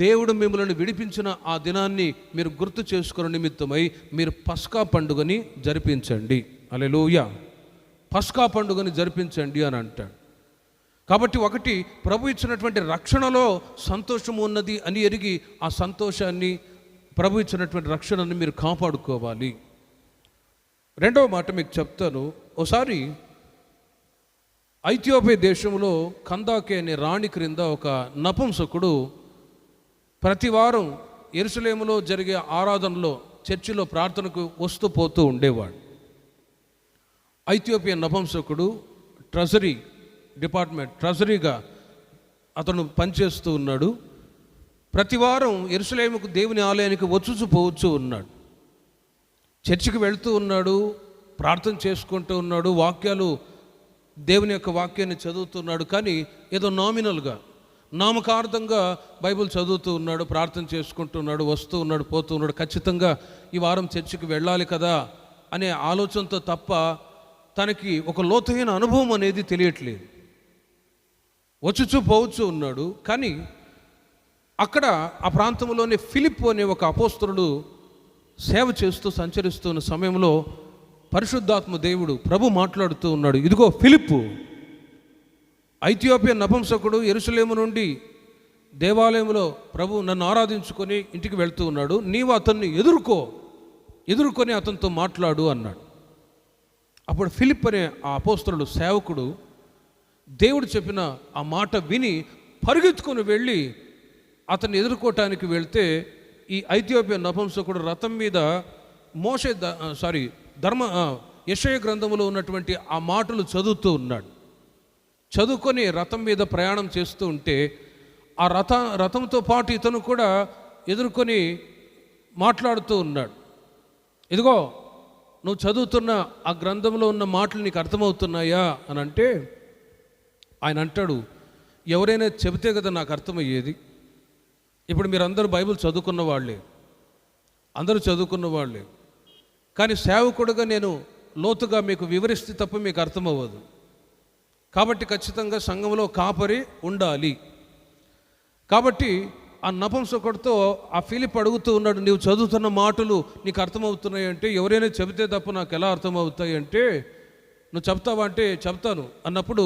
A: దేవుడు మిమ్మల్ని విడిపించిన ఆ దినాన్ని మీరు గుర్తు చేసుకున్న నిమిత్తమై మీరు పస్కా పండుగని జరిపించండి. హల్లెలూయా. పస్కా పండుగని జరిపించండి అని అంటాడు. కాబట్టి ఒకటి, ప్రభు ఇచ్చినటువంటి రక్షణలో సంతోషం ఉన్నది అని ఎరిగి ఆ సంతోషాన్ని, ప్రభు ఇచ్చినటువంటి రక్షణని మీరు కాపాడుకోవాలి. రెండవ మాట మీకు చెప్తాను. ఓసారి ఐథియోపియా దేశంలో కందాకే అనే రాణి క్రింద ఒక నపుంసకుడు ప్రతి వారం యెరూషలేములో జరిగే ఆరాధనలో, చర్చిలో ప్రార్థనకు వస్తూ పోతూ ఉండేవాడు. ఐథియోపియా నపుంసకుడు ట్రెజరీగా అతను పనిచేస్తూ ఉన్నాడు. ప్రతి వారం యెరూషలేముకు దేవుని ఆలయానికి పోవచ్చు ఉన్నాడు. చర్చికి వెళ్తూ ఉన్నాడు, ప్రార్థన చేసుకుంటూ ఉన్నాడు, దేవుని యొక్క వాక్యాన్ని చదువుతున్నాడు. కానీ ఏదో నామినల్గా, నామకార్థంగా బైబిల్ చదువుతూ ఉన్నాడు, ప్రార్థన చేసుకుంటున్నాడు, వస్తూ ఉన్నాడు, పోతూ ఉన్నాడు. ఖచ్చితంగా ఈ వారం చర్చికి వెళ్ళాలి కదా అనే ఆలోచనతో తప్ప తనకి ఒక లోతైన అనుభవం అనేది తెలియట్లేదు. పోవచ్చు ఉన్నాడు. కానీ అక్కడ ఆ ప్రాంతంలోని ఫిలిప్పు అనే ఒక అపోస్తలుడు సేవ చేస్తూ సంచరిస్తున్న సమయంలో పరిశుద్ధాత్మ దేవుడు, ప్రభు మాట్లాడుతూ ఉన్నాడు, ఇదిగో ఫిలిప్పు, ఐథియోపియా నపుంసకుడు యెరూషలేము నుండి దేవాలయంలో ప్రభు నన్ను ఆరాధించుకొని ఇంటికి వెళ్తూ ఉన్నాడు, నీవు అతన్ని ఎదుర్కొని అతనితో మాట్లాడు అన్నాడు. అప్పుడు ఫిలిప్ అనే ఆ అపోస్తలుడు సేవకుడు దేవుడు చెప్పిన ఆ మాట విని పరిగెత్తుకొని వెళ్ళి అతన్ని ఎదుర్కోవటానికి వెళ్తే ఈ ఐథియోపియా నపుంసకుడు రథం మీద యెషయా గ్రంథములో ఉన్నటువంటి ఆ మాటలు చదువుతూ ఉన్నాడు. చదువుకొని రథం మీద ప్రయాణం చేస్తూ ఉంటే ఆ రథంతో పాటు ఇతను కూడా ఎదుర్కొని మాట్లాడుతూ ఉన్నాడు. ఇదిగో నువ్వు చదువుతున్న ఆ గ్రంథంలో ఉన్న మాటలు నీకు అర్థమవుతున్నాయా అని అంటే ఆయన అంటాడు, ఎవరైనా చెబితే కదా నాకు అర్థమయ్యేది. ఇప్పుడు మీరందరూ బైబిల్ చదువుకున్న వాళ్ళే, అందరూ చదువుకున్న వాళ్ళే, కానీ సేవకుడుగా నేను లోతుగా మీకు వివరిస్తే తప్ప మీకు అర్థమవ్వదు. కాబట్టి ఖచ్చితంగా సంఘంలో కాపరి ఉండాలి. కాబట్టి ఆ నపుంసకుడితో ఆ ఫిలిప్ అడుగుతూ ఉన్నాడు, నీవు చదువుతున్న మాటలు నీకు అర్థమవుతున్నాయి అంటే, ఎవరైనా చెబితే తప్ప నాకు ఎలా అర్థమవుతాయి అంటే, నువ్వు చెప్తావా అంటే చెప్తాను అన్నప్పుడు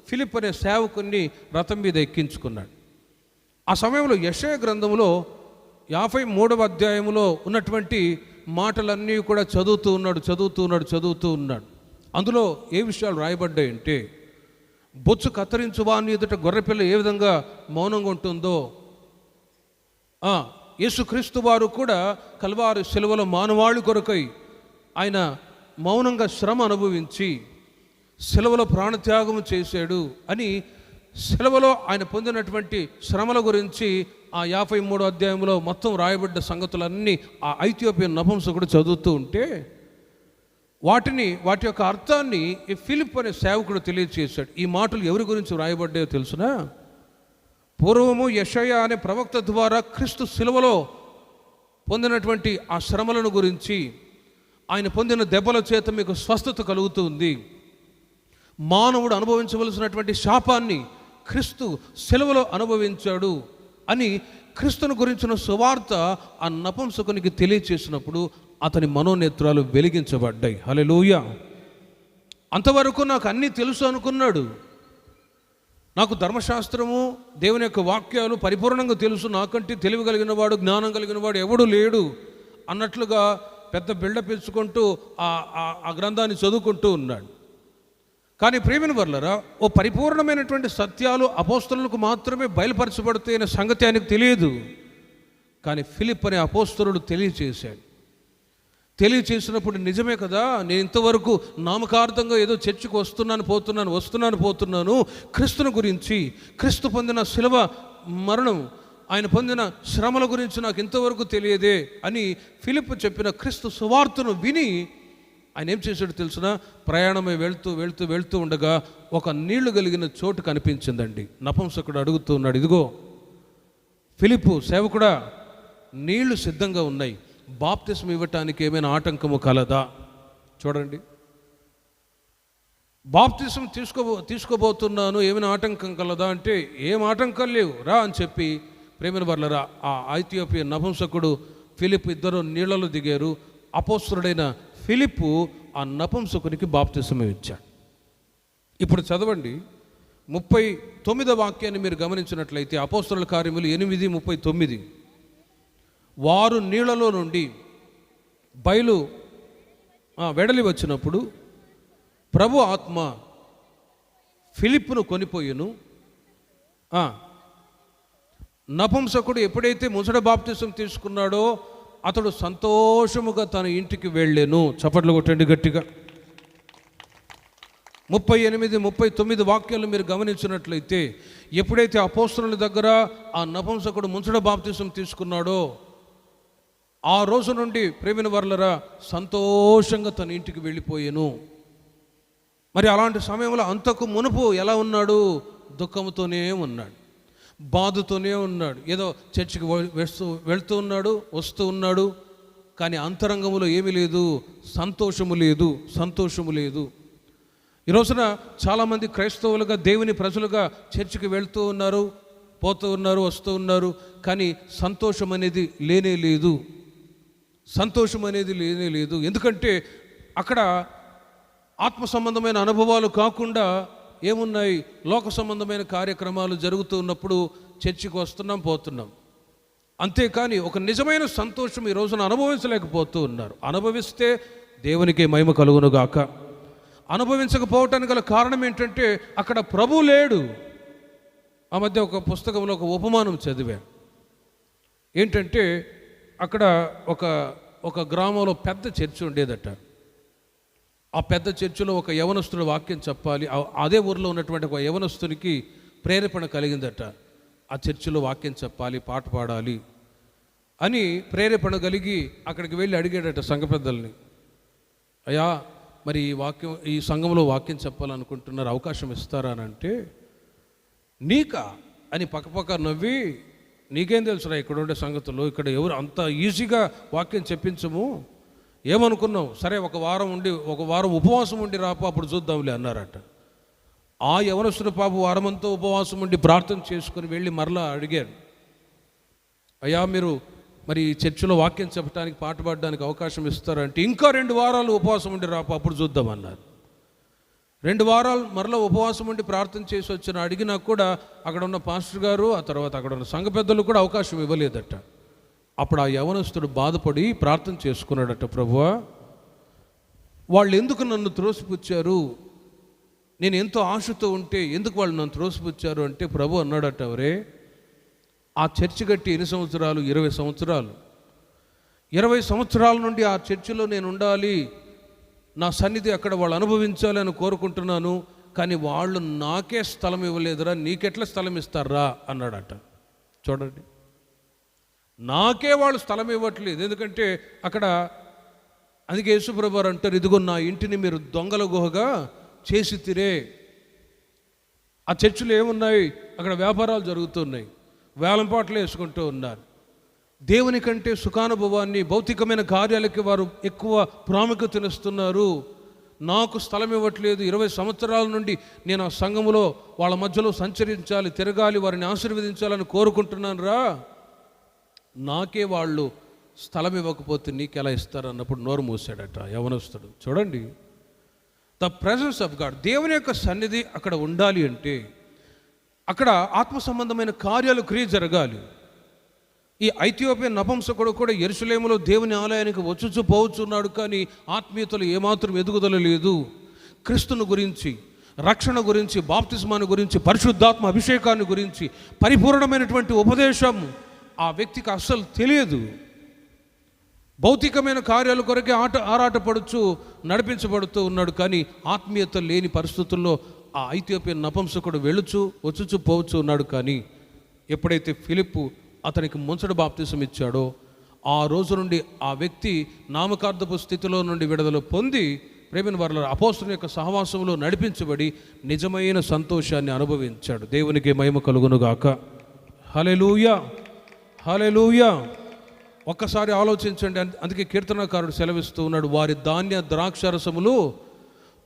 A: ఫిలిప్ అనే సేవకుని రథం మీద ఎక్కించుకున్నాడు. ఆ సమయంలో యెషయా గ్రంథంలో 53వ అధ్యాయంలో ఉన్నటువంటి మాటలన్నీ కూడా చదువుతూ ఉన్నాడు. అందులో ఏ విషయాలు రాయబడ్డాయంటే, బొచ్చు కత్తిరించు వాని ఎదుట గొర్రెపిల్ల ఏ విధంగా మౌనంగా ఉంటుందో, యేసుక్రీస్తు వారు కూడా కల్వారి శిలువలో మానవాళి కొరకై ఆయన మౌనంగా శ్రమ అనుభవించి శిలువలో ప్రాణత్యాగం చేశాడు అని, శిలువలో ఆయన పొందినటువంటి శ్రమల గురించి ఆ 53వ అధ్యాయంలో మొత్తం రాయబడ్డ సంగతులన్నీ ఆ ఐథియోపియన్ నపుంసకుడు చదువుతూ ఉంటే వాటి యొక్క అర్థాన్ని ఈ ఫిలిప్ అనే సేవకుడు తెలియజేశాడు. ఈ మాటలు ఎవరి గురించి రాయబడ్డాయో తెలుసునా? పూర్వము యెషయా అనే ప్రవక్త ద్వారా క్రీస్తు శిలువలో పొందినటువంటి ఆ శ్రమలను గురించి, ఆయన పొందిన దెబ్బల చేత మీకు స్వస్థత కలుగుతుంది, మానవుడు అనుభవించవలసినటువంటి శాపాన్ని క్రీస్తు శిలువలో అనుభవించాడు అని క్రీస్తును గురించిన సువార్త ఆ నపుంసకునికి తెలియచేసినప్పుడు అతని మనోనేత్రాలు వెలిగించబడ్డాయి. హల్లెలూయా. అంతవరకు నాకు అన్నీ తెలుసు అనుకున్నాడు. నాకు ధర్మశాస్త్రము, దేవుని యొక్క వాక్యాలు పరిపూర్ణంగా తెలుసు, నాకంటే తెలివి కలిగిన వాడు, జ్ఞానం కలిగిన వాడు ఎవడు లేడు అన్నట్లుగా పెద్ద బిల్డప్ ఇచ్చుకుంటూ ఆ గ్రంథాన్ని చదువుకుంటూ ఉన్నాడు. కానీ ప్రియమైన వర్లరా, ఓ పరిపూర్ణమైనటువంటి సత్యాలు అపోస్తలులకు మాత్రమే బయలుపరచబడతాయనే సంగతి ఆయనకు తెలియదు. కానీ ఫిలిప్ అనే అపోస్తలుడు తెలియచేసినప్పుడు నిజమే కదా, నేను ఇంతవరకు నామకార్థంగా ఏదో చర్చికి వస్తున్నాను, క్రీస్తుని గురించి, క్రీస్తు పొందిన శిలువ మరణం, ఆయన పొందిన శ్రమల గురించి నాకు ఇంతవరకు తెలియదే అని ఫిలిప్ చెప్పిన క్రీస్తు సువార్తను విని ఆయన ఏం చేశాడు తెలుసునా? ప్రయాణమై వెళ్తూ ఉండగా ఒక నీళ్లు కలిగిన చోటు కనిపించిందండి. నపుంసకుడు అడుగుతూ ఉన్నాడు, ఇదిగో ఫిలిప్పు సేవకుడా, నీళ్లు సిద్ధంగా ఉన్నాయి, బాప్తిస్మం ఇవ్వటానికి ఏమైనా ఆటంకము కలదా? చూడండి, బాప్తిస్మం తీసుకోబోతున్నాను, ఏమైనా ఆటంకం కలదా అంటే, ఏం ఆటంకం లేవు, రా అని చెప్పి ప్రేమైన వర్లరా ఆ ఐథియోపియా నపుంసకుడు ఫిలిప్ ఇద్దరు నీళ్లలో దిగారు. అపోస్తలుడైన ఫిలిప్పు ఆ నపుంసకునికి బాప్తిస్మం ఇచ్చాడు. ఇప్పుడు చదవండి 39వ వాక్యాన్ని మీరు గమనించినట్లయితే, అపోస్తలుల కార్యములు 8:39, వారు నీళ్లలో నుండి వెడలి వచ్చినప్పుడు ప్రభు ఆత్మ ఫిలిప్పును కొనిపోయిను. నపుంసకుడు ఎప్పుడైతే ముసడ బాప్తిసం తీసుకున్నాడో అతడు సంతోషముగా తన ఇంటికి వెళ్ళెను. చప్పట్లు కొట్టండి గట్టిగా. 38, 39 వాక్యాలు మీరు గమనించినట్లయితే, ఎప్పుడైతే అపోస్తలుల దగ్గర ఆ నపుంసకుడు ముసడ బాప్తిసం తీసుకున్నాడో ఆ రోజు నుండి ప్రేమిన వర్లరా సంతోషంగా తన ఇంటికి వెళ్ళిపోయాను. మరి అలాంటి సమయంలో అంతకు మునుపు ఎలా ఉన్నాడు? దుఃఖంతోనే ఉన్నాడు, బాధతోనే ఉన్నాడు. ఏదో చర్చికి వెళ్తూ ఉన్నాడు, వస్తూ ఉన్నాడు, కానీ అంతరంగంలో ఏమీ లేదు, సంతోషము లేదు. ఈ రోజున చాలామంది క్రైస్తవులుగా, దేవుని ప్రజలుగా చర్చికి వెళ్తూ ఉన్నారు, పోతూ ఉన్నారు, వస్తూ ఉన్నారు, కానీ సంతోషం అనేది లేనే లేదు. ఎందుకంటే అక్కడ ఆత్మ సంబంధమైన అనుభవాలు కాకుండా ఏమున్నాయి? లోక సంబంధమైన కార్యక్రమాలు జరుగుతూ ఉన్నప్పుడు చర్చికి వస్తున్నాం, పోతున్నాం, అంతేకాని ఒక నిజమైన సంతోషం ఈ రోజున అనుభవించలేకపోతూ ఉన్నారు. అనుభవిస్తే దేవునికి మహిమ కలుగునుగాక. అనుభవించకపోవటానికి గల కారణం ఏంటంటే అక్కడ ప్రభు లేడు. ఆ మధ్య ఒక పుస్తకంలో ఒక ఉపమానం చదివా. ఏంటంటే అక్కడ ఒక గ్రామంలో పెద్ద చర్చి ఉండేదట. ఆ పెద్ద చర్చిలో ఒక యవనస్తుడు వాక్యం చెప్పాలి. అదే ఊరిలో ఉన్నటువంటి ఒక యవనస్తునికి ప్రేరేపణ కలిగిందట. ఆ చర్చిలో వాక్యం చెప్పాలి, పాట పాడాలి అని ప్రేరేపణ కలిగి అక్కడికి వెళ్ళి అడిగాడట సంఘ పెద్దల్ని. అయ్యా, మరి ఈ సంఘంలో వాక్యం చెప్పాలనుకుంటున్నారు, అవకాశం ఇస్తారా అని అంటే, నీకా అని పక్కపక్క నవ్వి, నీకేం తెలుసురా ఇక్కడ ఉండే సంగతులు, ఇక్కడ ఎవరు అంత ఈజీగా వాక్యం చెప్పించము, ఏమనుకున్నావు, సరే ఒక వారం ఉపవాసం ఉండి రాపో, అప్పుడు చూద్దాంలే అన్నారట. ఆ యవనస్తుడు పాప వారమంతా ఉపవాసం ఉండి ప్రార్థన చేసుకుని వెళ్ళి మరలా అడిగారు, అయ్యా మీరు మరి చర్చిలో వాక్యం చెప్పడానికి, పాట పాడడానికి అవకాశం ఇస్తారంటే, ఇంకా 2 వారాలు ఉపవాసం ఉండి రాపో, అప్పుడు చూద్దామన్నారు. 2 వారాలు మరలా ఉపవాసం ఉండి ప్రార్థన చేసి వచ్చిన అడిగినా కూడా అక్కడ ఉన్న పాస్టర్ గారు, ఆ తర్వాత అక్కడ ఉన్న సంఘ పెద్దలు కూడా అవకాశం ఇవ్వలేదట. అప్పుడు ఆ యవనస్తుడు బాధపడి ప్రార్థన చేసుకున్నాడట, ప్రభువా వాళ్ళు ఎందుకు నన్ను త్రోసిపుచ్చారు, నేను ఎంతో ఆశతో ఉంటే ఎందుకు వాళ్ళు నన్ను త్రోసిపుచ్చారు అంటే, ప్రభు అన్నాడట, ఎవరే ఆ చర్చి కట్టి ఎన్ని సంవత్సరాలు? 20 సంవత్సరాలు. 20 సంవత్సరాల నుండి ఆ చర్చిలో నేను ఉండాలి, నా సన్నిధి అక్కడ వాళ్ళు అనుభవించాలి అని కోరుకుంటున్నాను, కానీ వాళ్ళు నాకే స్థలం ఇవ్వలేదురా, నీకెట్లా స్థలం ఇస్తారా అన్నాడట. చూడండి, నాకే వాళ్ళు స్థలం ఇవ్వట్లేదు, ఎందుకంటే అక్కడ, అందుకే యేసుప్రభు అంటారు, ఇదిగో నా ఇంటిని మీరు దొంగల గుహగా చేసి తిరే. ఆ చర్చిలో ఏమున్నాయి, అక్కడ వ్యాపారాలు జరుగుతున్నాయి, వేలంపాట్లు వేసుకుంటూ ఉన్నారు. దేవుని కంటే సుఖానుభవాన్ని, భౌతికమైన కార్యాలకి వారు ఎక్కువ ప్రాముఖ్యతనిస్తున్నారు. నాకు స్థలం ఇవ్వట్లేదు, 20 సంవత్సరాల నుండి నేను ఆ సంఘములో వాళ్ళ మధ్యలో సంచరించాలి, తిరగాలి, వారిని ఆశీర్వదించాలని కోరుకుంటున్నాను రా, నాకే వాళ్ళు స్థలం ఇవ్వకపోతే నీకెలా ఇస్తారు అన్నప్పుడు నోరు మూసాడట యవనస్తుడు. చూడండి, ద ప్రెజెన్స్ ఆఫ్ గాడ్, దేవుని యొక్క సన్నిధి అక్కడ ఉండాలి అంటే అక్కడ ఆత్మ సంబంధమైన కార్యాలు, క్రియ జరగాలి. ఈ ఐథియోపియన్ నపుంసకుడు కూడా యెరూషలేములో దేవుని ఆలయానికి వచ్చుచూ పోవచ్చున్నాడు, కానీ ఆత్మీయతలు ఏమాత్రం ఎదుగుదల లేదు. క్రీస్తుని గురించి, రక్షణ గురించి, బాప్తిస్మాన్ని గురించి, పరిశుద్ధాత్మ అభిషేకాన్ని గురించి పరిపూర్ణమైనటువంటి ఉపదేశం ఆ వ్యక్తికి అస్సలు తెలియదు. భౌతికమైన కార్యాల కొరకే ఆరాటపడుచు నడిపించబడుతూ ఉన్నాడు, కానీ ఆత్మీయత లేని పరిస్థితుల్లో ఆ ఐథియోపియన్ నపుంసకుడు వచ్చుచూ పోవచ్చు ఉన్నాడు. కానీ ఎప్పుడైతే ఫిలిప్పు అతనికి ముంచడు బాప్తిసం ఇచ్చాడో ఆ రోజు నుండి ఆ వ్యక్తి నామకార్థపు స్థితిలో నుండి విడుదల పొంది, ప్రేమిన వారిలో అపోస్తలుల యొక్క సహవాసంలో నడిపించబడి నిజమైన సంతోషాన్ని అనుభవించాడు. దేవునికి మహిమ కలుగునుగాక. హల్లెలూయా, హల్లెలూయా. ఒక్కసారి ఆలోచించండి. అందుకే కీర్తనకారుడు సెలవిస్తూ ఉన్నాడు, వారి ధాన్య ద్రాక్షరసములు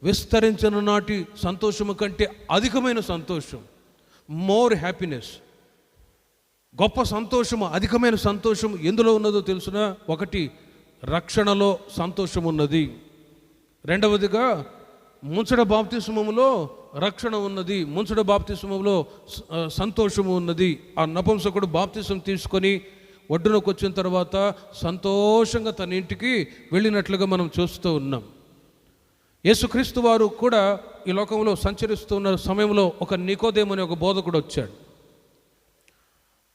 A: విస్తరించిన నాటి సంతోషము కంటే అధికమైన సంతోషం, మోర్ హ్యాపీనెస్, గొప్ప సంతోషము, అధికమైన సంతోషం ఎందులో ఉన్నదో తెలుసునా? ఒకటి, రక్షణలో సంతోషం ఉన్నది. రెండవదిగా ముంచడ బాప్తిస్మములో రక్షణ ఉన్నది, ముంచడ బాప్తిస్మములో సంతోషము ఉన్నది. ఆ నపుంసకుడు బాప్తిస్మం తీసుకొని ఒడ్డునకు వచ్చిన తర్వాత సంతోషంగా తన ఇంటికి వెళ్ళినట్లుగా మనం చూస్తూ ఉన్నాం. యేసుక్రీస్తు వారు కూడా ఈ లోకంలో సంచరిస్తున్న సమయంలో ఒక నికోదేము అనే ఒక బోధకుడు వచ్చాడు.